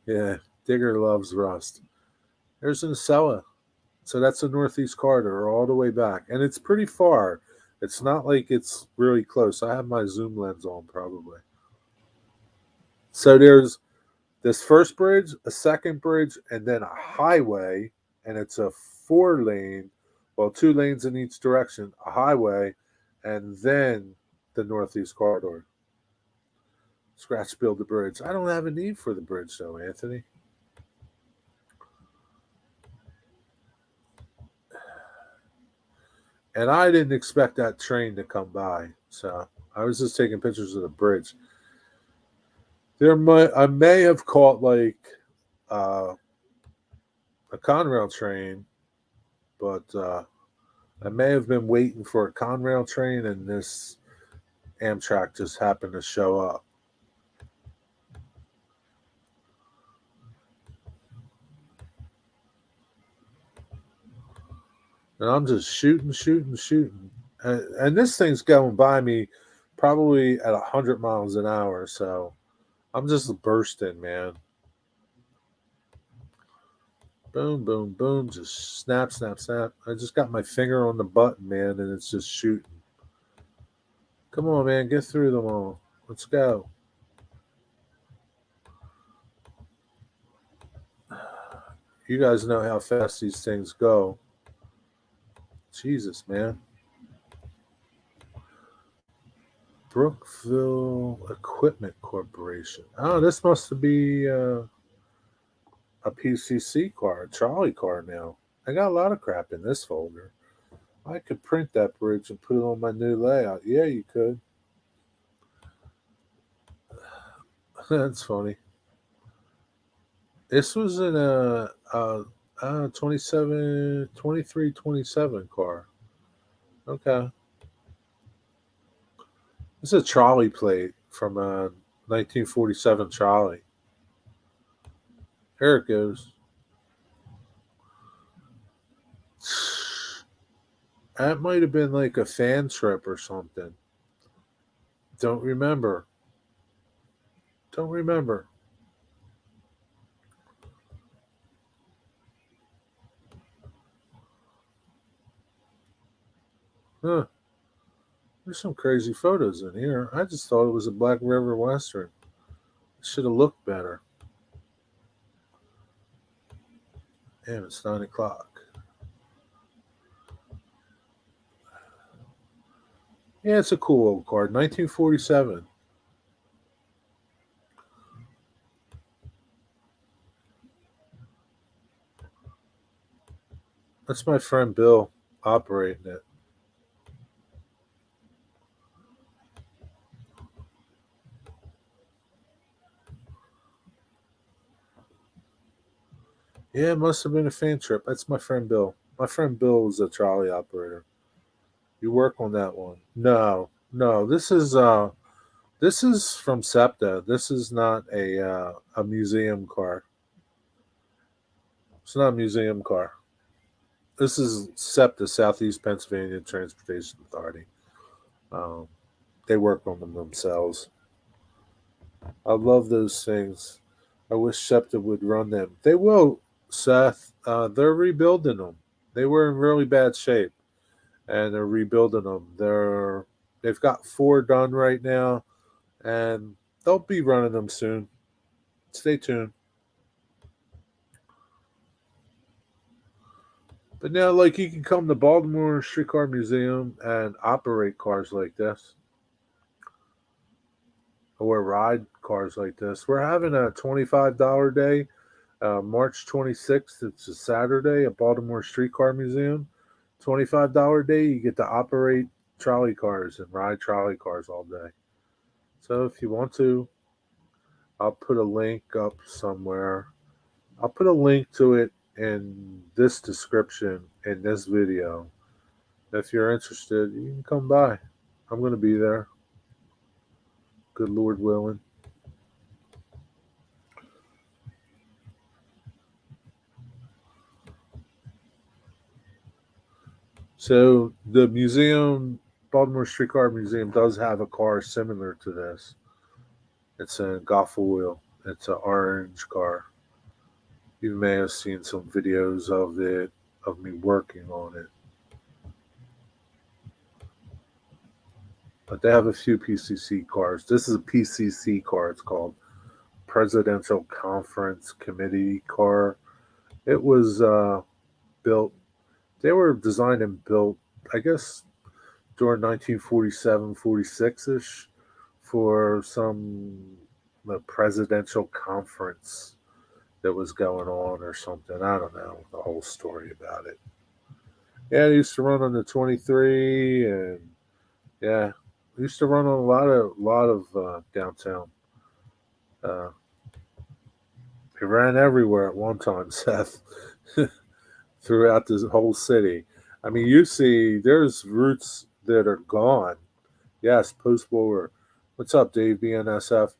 Yeah. Digger loves rust. There's an Acela. So that's the Northeast Corridor all the way back. And it's pretty far. It's not like it's really close. I have my zoom lens on probably. So there's this first bridge, a second bridge, and then a highway, and it's a 4 lane, well, 2 lanes in each direction, a highway, and then the Northeast Corridor. Scratch build the bridge. I don't have a need for the bridge though, Anthony. And I didn't expect that train to come by, so I was just taking pictures of the bridge. I may have caught like uh, a Conrail train, but I may have been waiting for a Conrail train, and this Amtrak just happened to show up. And I'm just shooting, shooting, shooting. And this thing's going by me probably at 100 miles an hour. So I'm just bursting, man. Boom, boom, boom. Just snap, snap, snap. I just got my finger on the button, man, and it's just shooting. Come on, man. Get through them all. Let's go. You guys know how fast these things go. Jesus, man. Brookville Equipment Corporation. Oh, this must be a PCC car, a trolley car now. I got a lot of crap in this folder. I could print that bridge and put it on my new layout. Yeah, you could. That's funny. This was in a 27, 23, 27 car. Okay. This is a trolley plate from a 1947 trolley. Here it goes. That might have been like a fan trip or something. Don't remember. Don't remember. Huh. There's some crazy photos in here. I just thought it was a Black River Western. It should have looked better. Damn, it's 9 o'clock. Yeah, it's a cool old card. 1947. That's my friend Bill operating it. Yeah, it must have been a fan trip. That's my friend Bill. My friend Bill is a trolley operator. You work on that one. No, no. This is from Septa. This is not a museum car. It's not a museum car. This is SEPTA, Southeast Pennsylvania Transportation Authority. Um, they work on them themselves. I love those things. I wish SEPTA would run them. They will, Seth. They're rebuilding them. They were in really bad shape, and they're rebuilding them. They've got 4 done right now, and they'll be running them soon. Stay tuned. But now, like, you can come to Baltimore Streetcar Museum and operate cars like this, or ride cars like this. We're having a $25 day, March 26th. It's a Saturday at Baltimore Streetcar Museum. $25 day, you get to operate trolley cars and ride trolley cars all day. So if you want to, I'll put a link up somewhere. I'll put a link to it in this description in this video. If you're interested, you can come by. I'm going to be there. Good Lord willing. So the museum, Baltimore Streetcar Museum, does have a car similar to this. It's a Golf Wheel. It's an orange car. You may have seen some videos of it, of me working on it. But they have a few PCC cars. This is a PCC car. It's called Presidential Conference Committee car. It was built. They were designed and built, I guess, during 1947, 46 ish, for some presidential conference that was going on or something. I don't know the whole story about it. Yeah, I used to run on the 23, and yeah, I used to run on a lot of downtown. Uh, it ran everywhere at one time, Seth, throughout this whole city. I mean, you see, there's routes that are gone. Yes, post war. What's up, Dave? BNSF.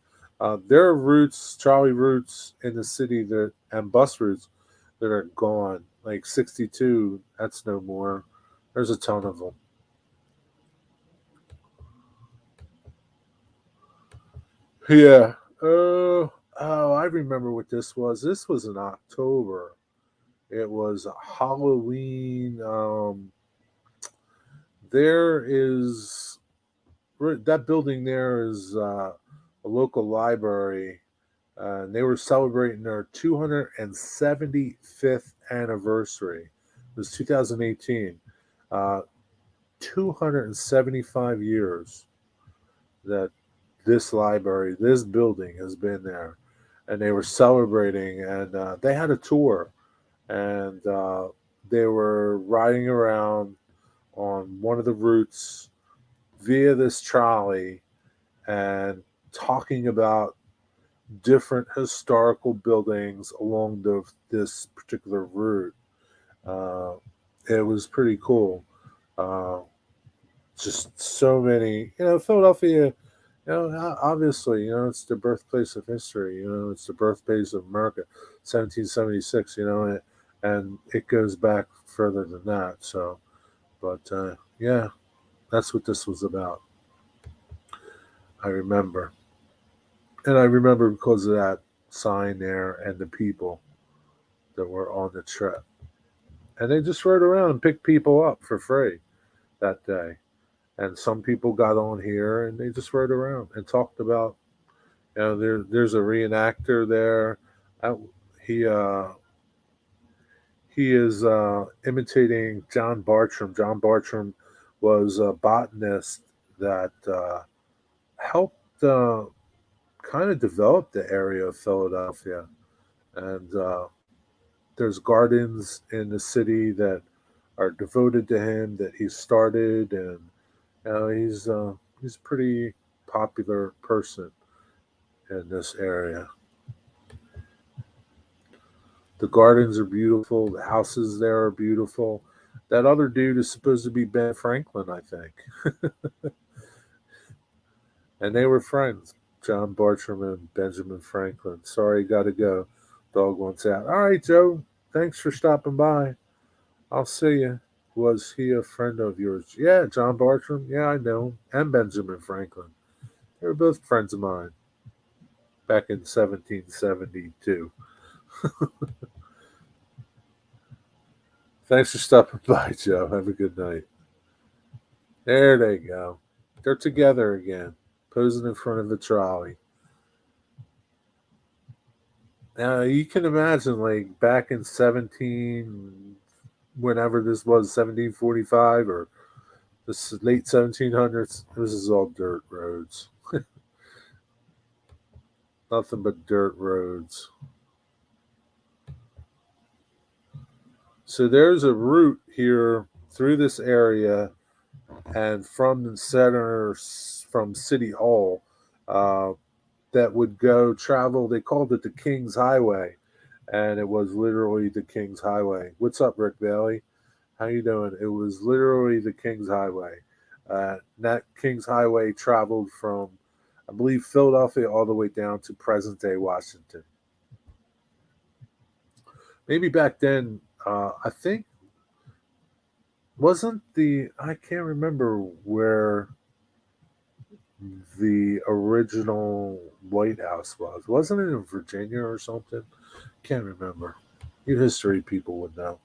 There are routes, trolley routes in the city that and bus routes that are gone. Like 62, that's no more. There's a ton of them. Yeah. Oh, I remember what this was. This was in October. It was Halloween. There is that building there is a local library, They were celebrating their 275th anniversary. It was 2018. Uh, 275 years that this library, this building has been there. And they were celebrating, and they had a tour, and they were riding around on one of the routes via this trolley and talking about different historical buildings along this particular route. Uh, it was pretty cool. Uh, just so many, Philadelphia. Obviously, it's the birthplace of history. It's the birthplace of America, 1776. And it goes back further than that. So, but yeah, that's what this was about. I remember. And I remember because of that sign there and the people that were on the trip. And they just rode around and picked people up for free that day. And some people got on here and they just rode around and talked about, there's a reenactor there. Uh, he he is imitating John Bartram. John Bartram was a botanist that helped kind of develop the area of Philadelphia. And there's gardens in the city that are devoted to him that he started, and he's a pretty popular person in this area. The gardens are beautiful. The houses there are beautiful. That other dude is supposed to be Ben Franklin, I think, and they were friends. John Bartram and Benjamin Franklin. Sorry, got to go. Dog wants out. All right, Joe. Thanks for stopping by. I'll see you. Was he a friend of yours? Yeah, John Bartram. Yeah, I know him. And Benjamin Franklin. They were both friends of mine back in 1772. Thanks for stopping by, Joe. Have a good night. There they go. They're together again, posing in front of the trolley. Now, you can imagine, like, back in whenever this was, 1745 or the late 1700s, this is all dirt roads. Nothing but dirt roads. So there's a route here through this area, and from the center, from City Hall, uh, that would go travel. They called it the King's Highway, and it was literally the King's Highway. What's up, Rick Bailey? How you doing? It was literally the King's Highway. That King's Highway traveled from, I believe, Philadelphia all the way down to present day Washington. Maybe back then, I think, I can't remember where the original White House was. Wasn't it in Virginia or something? Can't remember. You history people would know.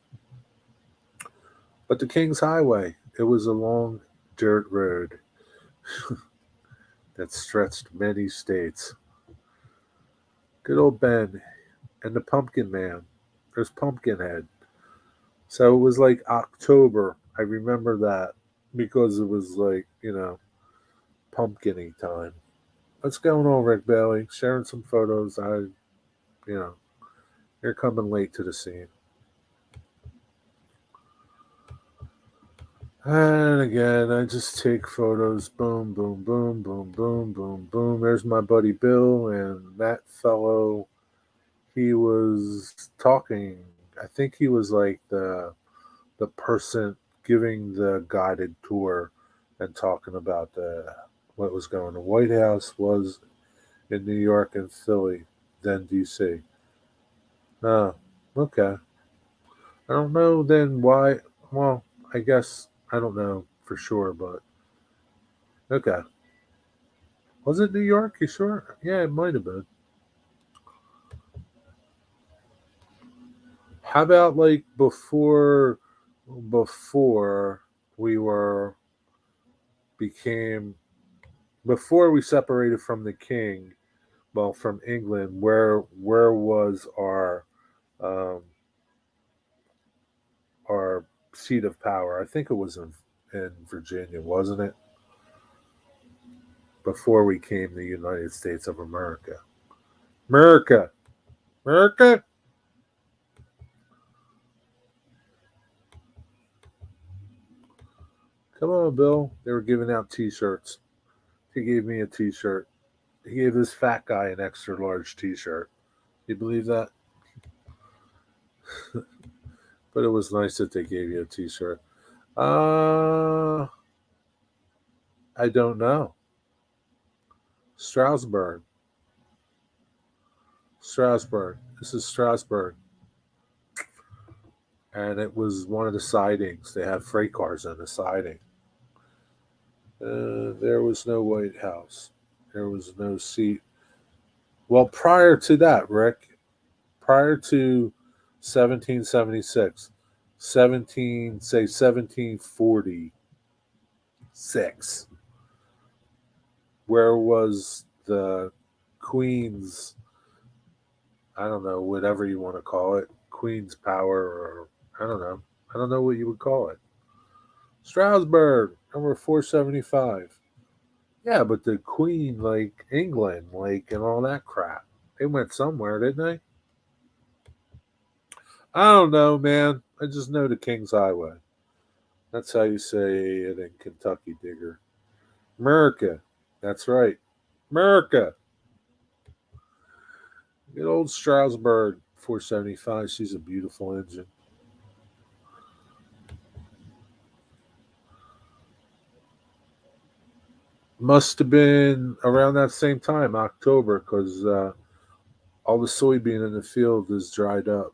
But the King's Highway, it was a long dirt road that stretched many states. Good old Ben and the Pumpkin Man. There's Pumpkinhead. So it was like October. I remember that because it was like, pumpkiny time. What's going on, Rick Bailey? Sharing some photos. You know, you're coming late to the scene. And again, I just take photos. Boom, boom, boom, boom, boom, boom, boom. There's my buddy Bill, and that fellow, he was talking. I think he was like the person giving the guided tour and talking about what was going on. The White House was in New York and Philly, then D.C. Oh, okay. I don't know then why. Well, I guess I don't know for sure, but okay. Was it New York? You sure? Yeah, it might have been. How about like before we were became before we separated from the king? well, from England. Where was um, our seat of power? I think it was in Virginia, wasn't it? Before we came the United States of America. America, America. Come on, Bill. They were giving out T-shirts. He gave me a T-shirt. He gave this fat guy an extra large T-shirt. You believe that? But it was nice that they gave you a T-shirt. Uh, I don't know. Strasburg. Strasburg. This is Strasburg. And it was one of the sidings. They had freight cars on the siding. There was no White House. There was no seat. Well, prior to that, Rick, prior to 1776, 1746, where was the Queen's, I don't know, whatever you want to call it, Queen's power, or I don't know. I don't know what you would call it. Strasburg, number 475. Yeah, but the Queen, like England, like, and all that crap, they went somewhere, didn't they? I don't know, man. I just know the King's Highway. That's how you say it in Kentucky, Digger. America. That's right. America. Good old Strasburg 475. She's a beautiful engine. Must have been around that same time, October, because all the soybean in the field is dried up.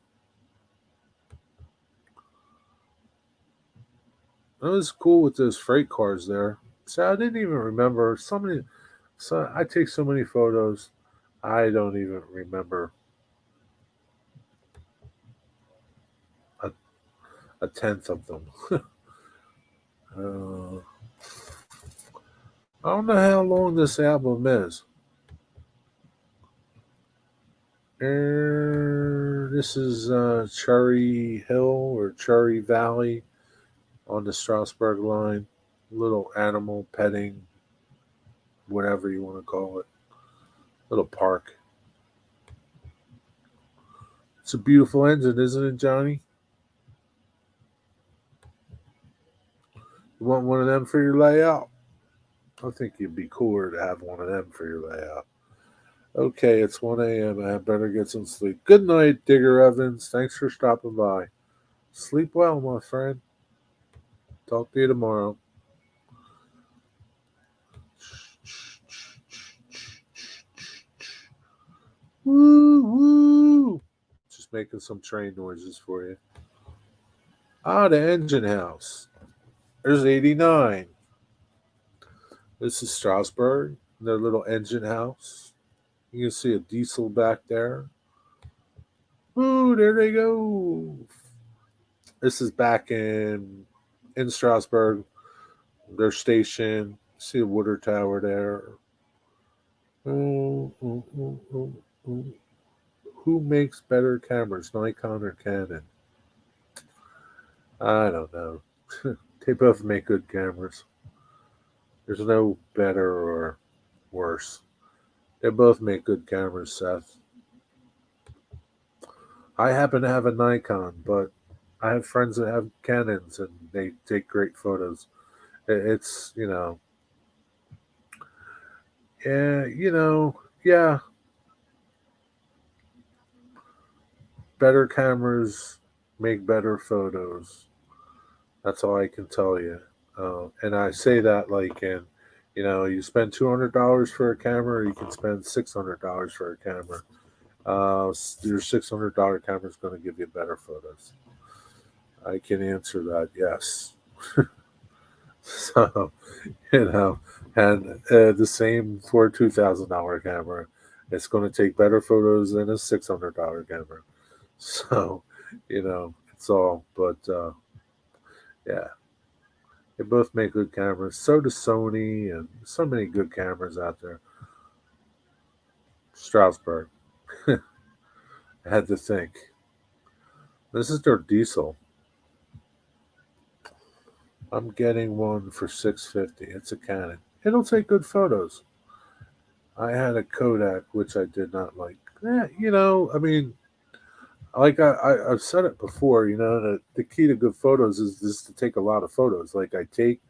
It was cool with those freight cars there. So I didn't even remember so many. So I take so many photos. I don't even remember a, a tenth of them. uh, I don't know how long this album is. This is Cherry Hill or Cherry Valley on the Strasburg line. Little animal petting, whatever you want to call it. Little park. It's a beautiful engine, isn't it, Johnny? You want one of them for your layout? I think you'd be cooler to have one of them for your layout. Okay, it's 1 a.m. I better get some sleep. Good night, Digger Evans. Thanks for stopping by. Sleep well, my friend. Talk to you tomorrow. Woo woo. Just making some train noises for you. Ah, the engine house. There's 89. This is Strasburg, their little engine house. You can see a diesel back there. Ooh, there they go. This is back in Strasburg, their station. See a water tower there. Ooh, ooh, ooh, ooh, ooh. Who makes better cameras, Nikon or Canon? I don't know. They both make good cameras. There's no better or worse. They both make good cameras, Seth. I happen to have a Nikon, but I have friends that have Canons and they take great photos. It's, yeah, better cameras make better photos. That's all I can tell you. And I say that like you spend $200 for a camera, or you can spend $600 for a camera. Your $600 camera is going to give you better photos. I can answer that, yes. So, and the same for a $2,000 camera. It's going to take better photos than a $600 camera. So, it's all, but yeah, they both make good cameras. So does Sony, and so many good cameras out there. Strasburg. I had to think. This is their diesel. I'm getting one for 650. It's a Canon. It'll take good photos. I had a Kodak, which I did not like. I mean, I've said it before. The key to good photos is just to take a lot of photos. Like I take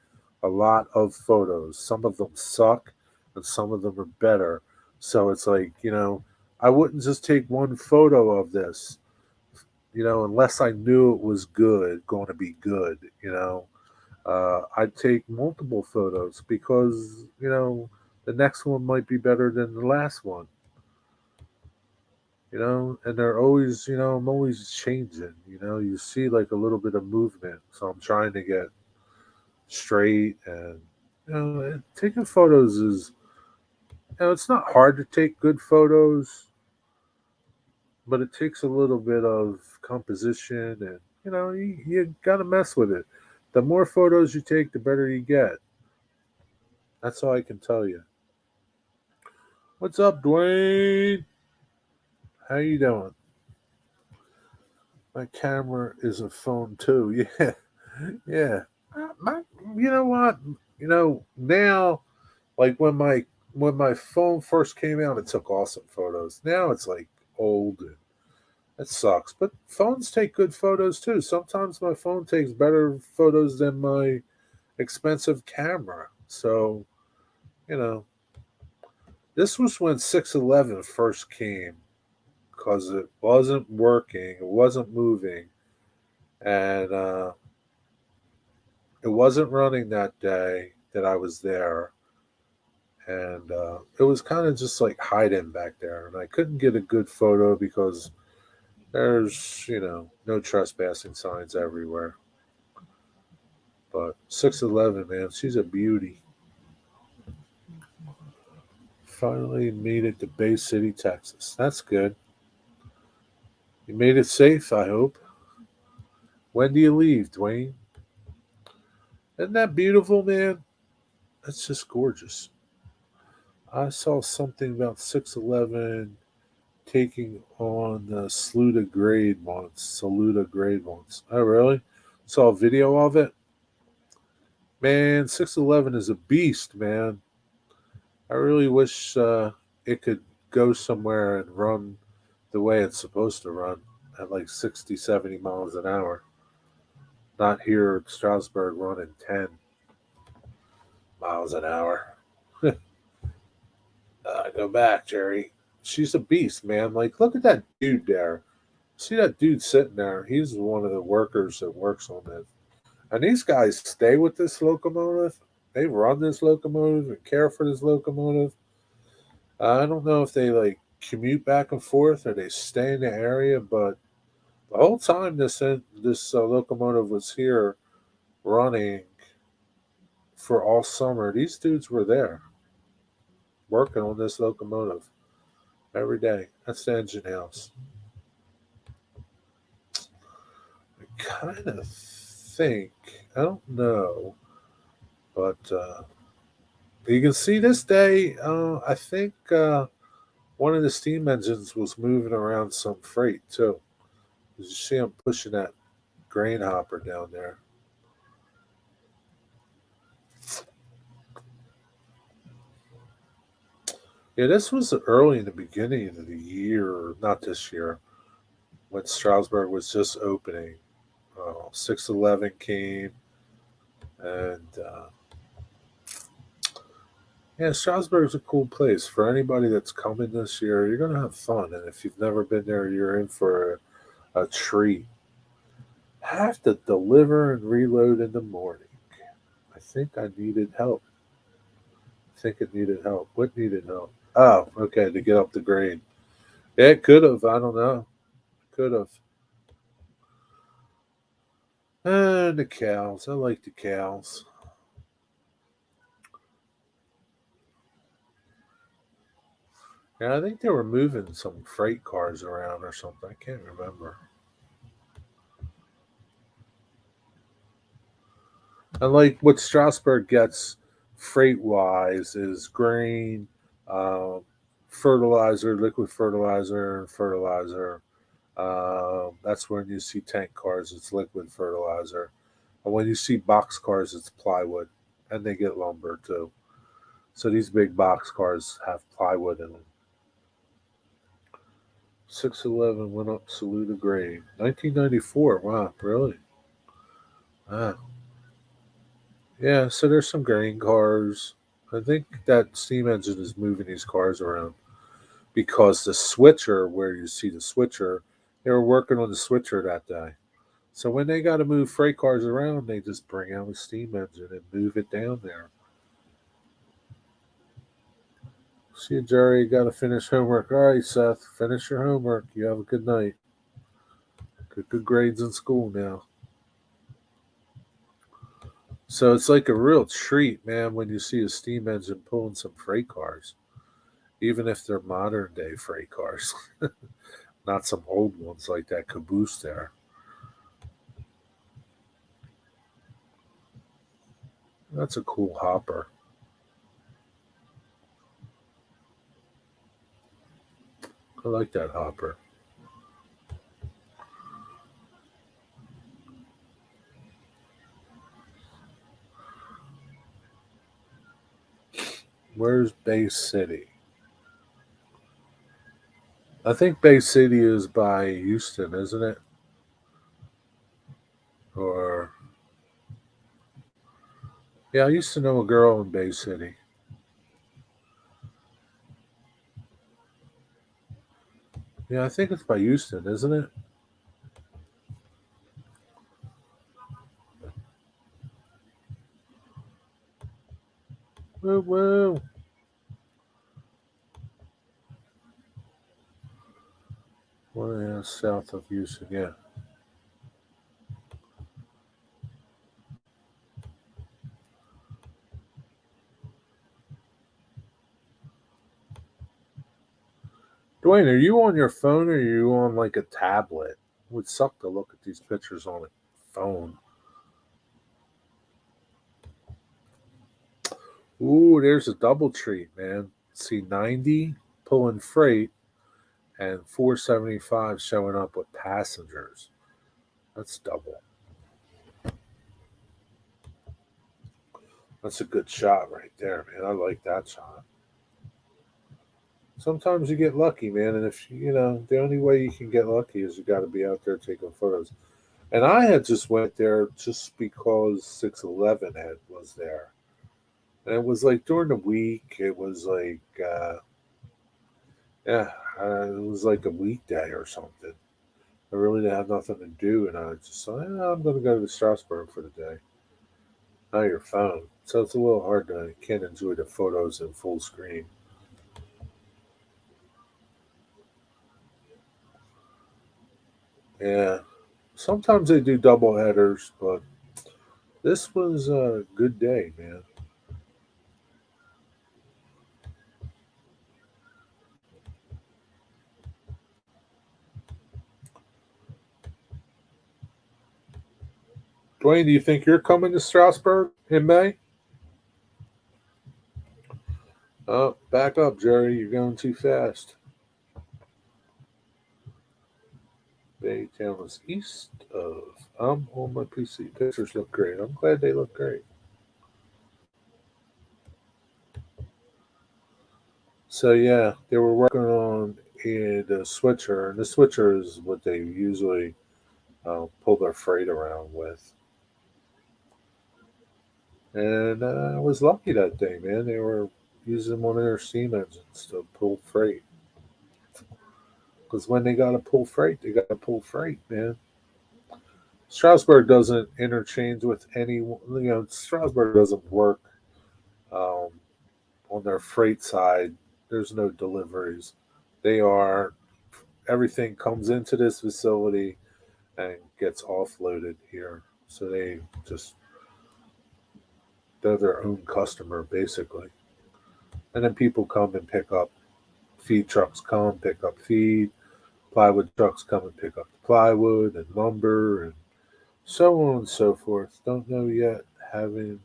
a lot of photos. Some of them suck, and some of them are better. So it's like I wouldn't just take one photo of this. Unless I knew it was good, going to be good. I'd take multiple photos because the next one might be better than the last one. And they're always, I'm always changing. You see like a little bit of movement, so I'm trying to get straight. And taking photos is, it's not hard to take good photos, but it takes a little bit of composition, and you gotta mess with it. The more photos you take, the better you get. That's all I can tell you. What's up, Dwayne? How you doing? My camera is a phone too. Yeah, yeah. My, you know what? Now, like when my phone first came out, it took awesome photos. Now it's like old and it sucks. But phones take good photos too. Sometimes my phone takes better photos than my expensive camera. So you know, this was when 611 first came because it wasn't working, it wasn't moving, and it wasn't running that day that I was there. And it was kind of just like hiding back there. And I couldn't get a good photo because there's, no trespassing signs everywhere. But 611, man, she's a beauty. Finally made it to Bay City, Texas. That's good. You made it safe, I hope. When do you leave, Dwayne? Isn't that beautiful, man? That's just gorgeous. I saw something about 611 taking on the Saluda grade once. Oh, really? Saw a video of it? Man, 611 is a beast, man. I really wish it could go somewhere and run the way it's supposed to run at like 60, 70 miles an hour. Not here at Strasburg running 10 miles an hour. Go back, Jerry. She's a beast, man. Like, look at that dude there. See that dude sitting there? He's one of the workers that works on it. And these guys stay with this locomotive. They run this locomotive and care for this locomotive. I don't know if they like commute back and forth or they stay in the area, but the whole time this locomotive was here running for all summer, these dudes were there working on this locomotive every day. That's the engine house. I kind of think, I don't know, but you can see this day, I think one of the steam engines was moving around some freight too. You see him pushing that grain hopper down there. Yeah, this was early in the beginning of the year, not this year, when Strasburg was just opening. 611 came, and yeah, Strasburg's a cool place for anybody that's coming this year. You're gonna have fun, and if you've never been there, you're in for a treat. Have to deliver and reload in the morning. I think I needed help. I think it needed help. What needed help? Oh, okay, to get up the grade. Yeah, it could have. I don't know. Could have. The cows. I like the cows. Yeah, I think they were moving some freight cars around or something. I can't remember. And like what Strasburg gets freight wise is grain, um, fertilizer, liquid fertilizer, fertilizer. That's when you see tank cars, it's liquid fertilizer. And when you see box cars, it's plywood. And they get lumber too. So these big box cars have plywood in them. 611 went up Saluda grade. 1994. Wow, really? Wow. Yeah, so there's some grain cars. I think that steam engine is moving these cars around because the switcher, where you see the switcher, they were working on the switcher that day. So when they got to move freight cars around, they just bring out a steam engine and move it down there. See you, Jerry. Got to finish homework. All right, Seth, finish your homework. You have a good night. Good grades in school now. So it's like a real treat, man, when you see a steam engine pulling some freight cars, even if they're modern day freight cars, not some old ones like that caboose there. That's a cool hopper. I like that hopper. Where's Bay City? I think Bay City is by Houston, isn't it? Or yeah, I used to know a girl in Bay City. Yeah, I think it's by Houston, isn't it? Woo woo. Well, yeah, south of Houston, yeah. Dwayne, are you on your phone or are you on like a tablet? It would suck to look at these pictures on a phone. Ooh, there's a double treat, man. See 90 pulling freight and 475 showing up with passengers. That's double. That's a good shot right there, man. I like that shot. Sometimes you get lucky, man, and if you know the only way you can get lucky is you got to be out there taking photos. And I had just went there just because 611 had was there, and it was like during the week. It was like yeah, it was like a weekday or something. I really didn't have nothing to do, and I just thought, I'm going to go to Strasburg for the day. Not your phone, so it's a little hard to can't enjoy the photos in full screen. Yeah, sometimes they do double headers, but this was a good day, man. Dwayne, do you think you're coming to Strasburg in May? Oh, back up, Jerry. You're going too fast. Baytown is east of. I'm on my PC. Pictures look great. I'm glad they look great. So yeah, they were working on the switcher, and the switcher is what they usually pull their freight around with. And I was lucky that day, man. They were using one of their steam engines to pull freight. Because when they got to pull freight, they got to pull freight, man. Strasburg doesn't interchange with any, Strasburg doesn't work um, on their freight side. There's no deliveries. They are, everything comes into this facility and gets offloaded here. So they just, they're their own customer, basically. And then people come and pick up, feed trucks come, pick up feed, plywood trucks come and pick up the plywood and lumber and so on and so forth. Don't know yet, having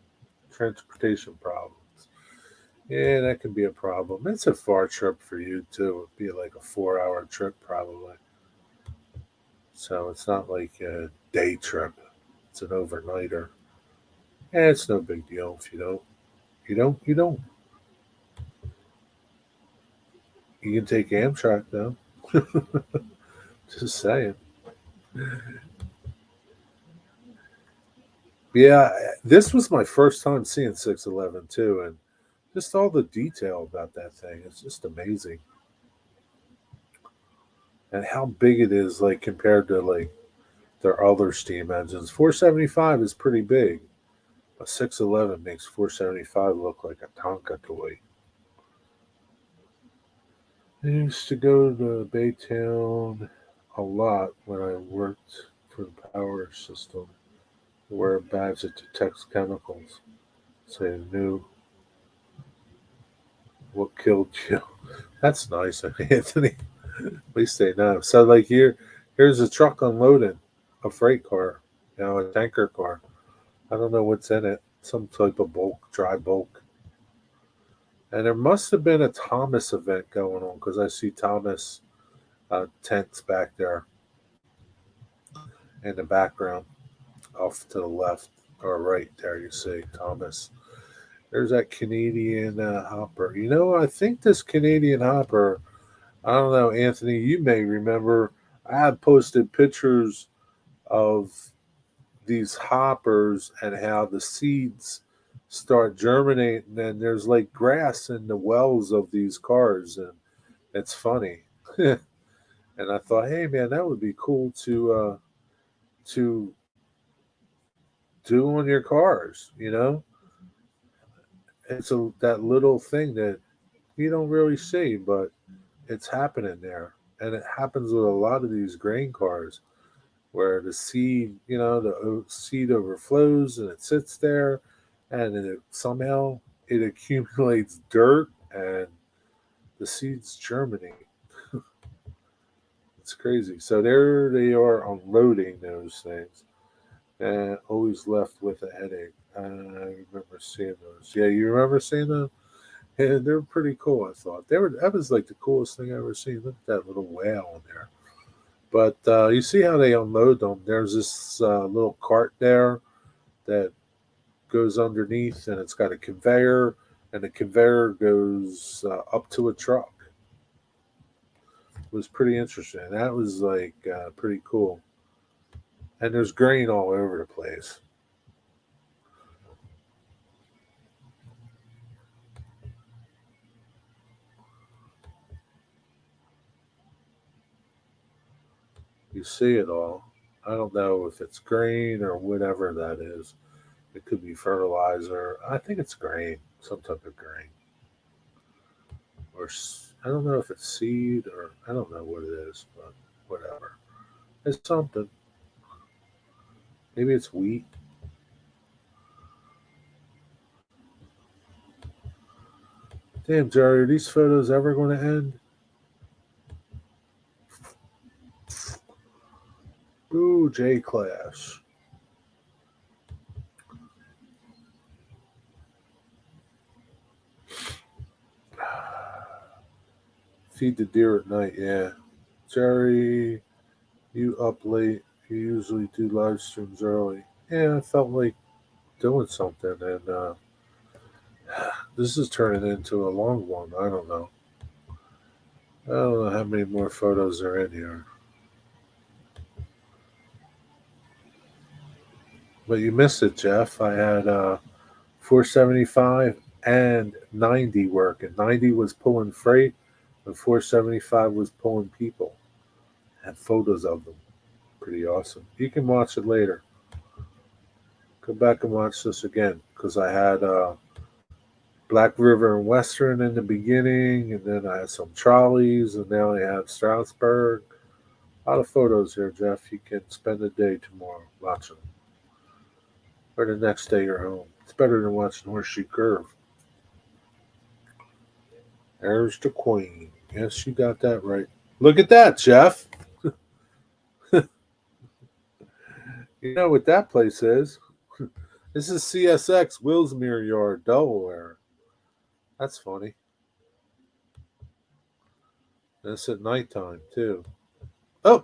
transportation problems. Yeah, that can be a problem. It's a far trip for you too. It'd be like a 4 hour trip probably. So it's not like a day trip. It's an overnighter. And it's no big deal if you don't. You don't. You don't. You can take Amtrak though. Just saying. Yeah, this was my first time seeing 611 too, and just all the detail about that thing. It's just amazing. And how big it is, like compared to like their other steam engines. 475 is pretty big. A 611 makes 475 look like a Tonka toy. I used to go to Baytown a lot when I worked for the power system. To wear a badge that detects chemicals, so you knew what killed you. That's nice, Anthony. At least they know. So, like here's a truck unloading a freight car, a tanker car. I don't know what's in it. Some type of bulk, dry bulk. And there must have been a Thomas event going on because I see Thomas tents back there in the background, off to the left or right there. You see Thomas. There's that Canadian hopper. I think this Canadian hopper. I don't know, Anthony. You may remember. I had posted pictures of these hoppers and how the seeds start germinating and there's like grass in the wells of these cars and it's funny. And I thought, hey man, that would be cool to do on your cars. It's that little thing that you don't really see, but it's happening there. And it happens with a lot of these grain cars where the seed, the seed overflows and it sits there, and then somehow it accumulates dirt and the seeds germinate. It's crazy. So there they are unloading those things, and always left with a headache. I remember seeing those. Yeah, you remember seeing them? Yeah, they're pretty cool. I thought that was like the coolest thing I ever seen. Look at that little whale in there. But you see how they unload them. There's this little cart there that goes underneath, and it's got a conveyor, and the conveyor goes up to a truck. It was pretty interesting. That was like pretty cool. And there's grain all over the place. You see it all. I don't know if it's grain or whatever that is. It could be fertilizer. I think it's grain, some type of grain, or I don't know if it's seed or I don't know what it is, but whatever. It's something. Maybe it's wheat. Damn, Jerry, are these photos ever going to end? Ooh, J Class. Feed the deer at night, yeah. Jerry, you up late. You usually do live streams early. Yeah, I felt like doing something, and this is turning into a long one. I don't know. I don't know how many more photos are in here. But you missed it, Jeff. I had 475 and 90 working. 90 was pulling freight, and 475 was pulling people. I had photos of them. Pretty awesome. You can watch it later. Go back and watch this again because I had Black River and Western in the beginning, and then I had some trolleys, and now I have Strasburg. A lot of photos here, Jeff. You can spend the day tomorrow watching them, or the next day you're home. It's better than watching Horseshoe Curve. There's the Queen. Yes, you got that right. Look at that, Jeff. You know what that place is. This is CSX Willsmere Yard, Delaware. That's funny. And it's at nighttime too. Oh,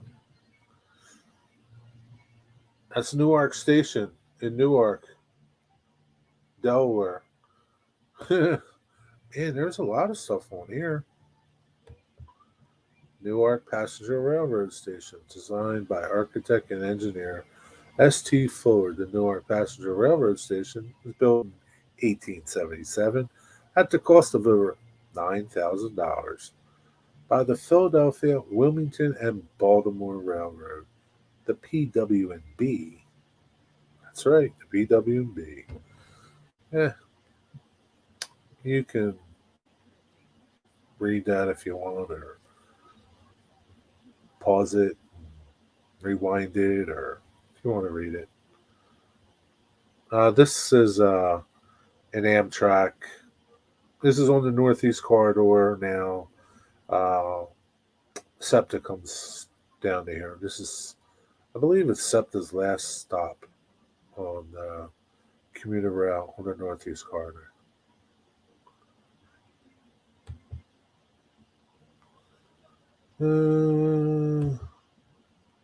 that's Newark Station in Newark, Delaware. Man, there's a lot of stuff on here. Newark Passenger Railroad Station, designed by architect and engineer S.T. Fuller. The Newark Passenger Railroad Station was built in 1877 at the cost of over $9,000 by the Philadelphia, Wilmington, and Baltimore Railroad, the PW&B. That's right, the PW&B. Yeah, you can read that if you want, or pause it, rewind it, or if you want to read it. This is an Amtrak. This is on the Northeast Corridor now. Uh, Septa comes down to here. This is, I believe, it's Septa's last stop on commuter rail on the Northeast Corridor.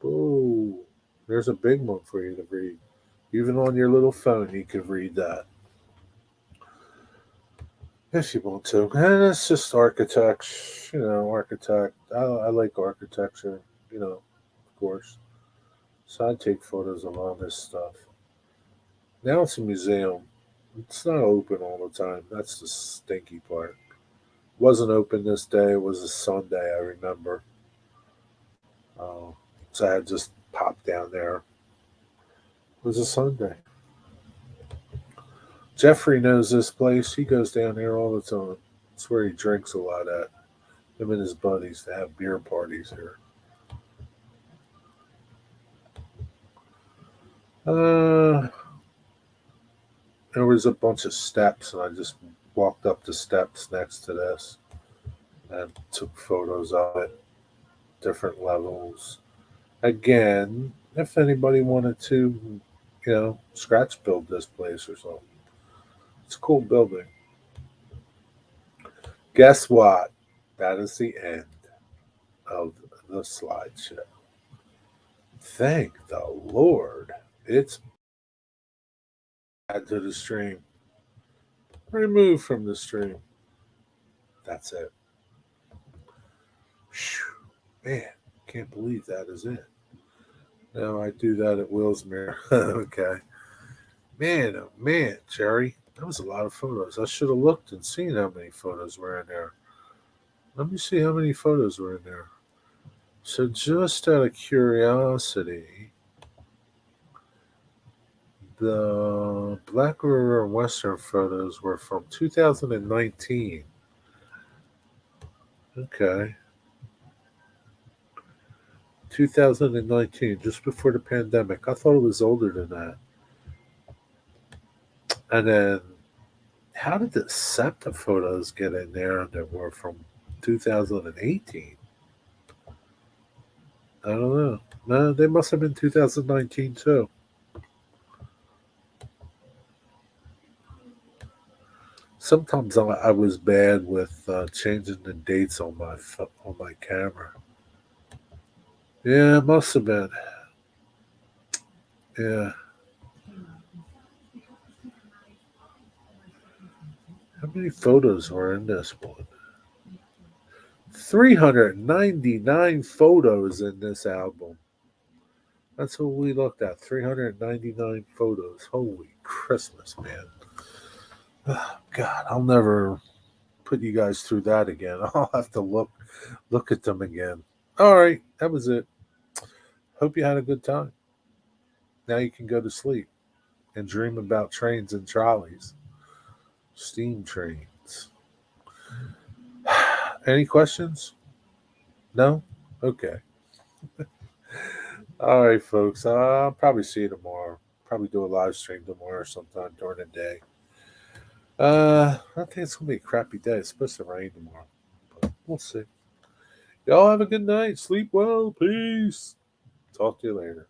Oh, there's a big one for you to read. Even on your little phone, you could read that if you want to. And it's just architect, architect. I like architecture, of course. So I take photos of all this stuff. Now it's a museum. It's not open all the time. That's the stinky part. Wasn't open this day. It was a Sunday, I remember. Uh, so I just popped down there. It was a Sunday. Jeffrey knows this place. He goes down here all the time. It's where he drinks a lot at. Him and his buddies to have beer parties here. Uh, there was a bunch of steps, and I just walked up the steps next to this and took photos of it, different levels. Again, if anybody wanted to, scratch build this place or something, it's a cool building. Guess what? That is the end of the slideshow. Thank the Lord. It's add to the stream. Remove from the stream. That's it. Whew. Man, can't believe that is it. No, I do that at Willsmere. Okay. Man, oh man, Jerry. That was a lot of photos. I should have looked and seen how many photos were in there. Let me see how many photos were in there. So, just out of curiosity, the Black River and Western photos were from 2019. Okay. 2019, just before the pandemic. I thought it was older than that. And then, how did the Septa photos get in there that were from 2018? I don't know. No, they must have been 2019 too. Sometimes I was bad with changing the dates on my camera. Yeah, it must have been. Yeah. How many photos were in this one? 399 photos in this album. That's what we looked at. 399 photos. Holy Christmas, man. Oh, God, I'll never put you guys through that again. I'll have to look at them again. All right, that was it. Hope you had a good time. Now you can go to sleep and dream about trains and trolleys, steam trains. Any questions? No? Okay. All right, folks. I'll probably see you tomorrow. Probably do a live stream tomorrow or sometime during the day. I think it's gonna be a crappy day. It's supposed to rain tomorrow, but we'll see. Y'all have a good night. Sleep well. Peace. Talk to you later.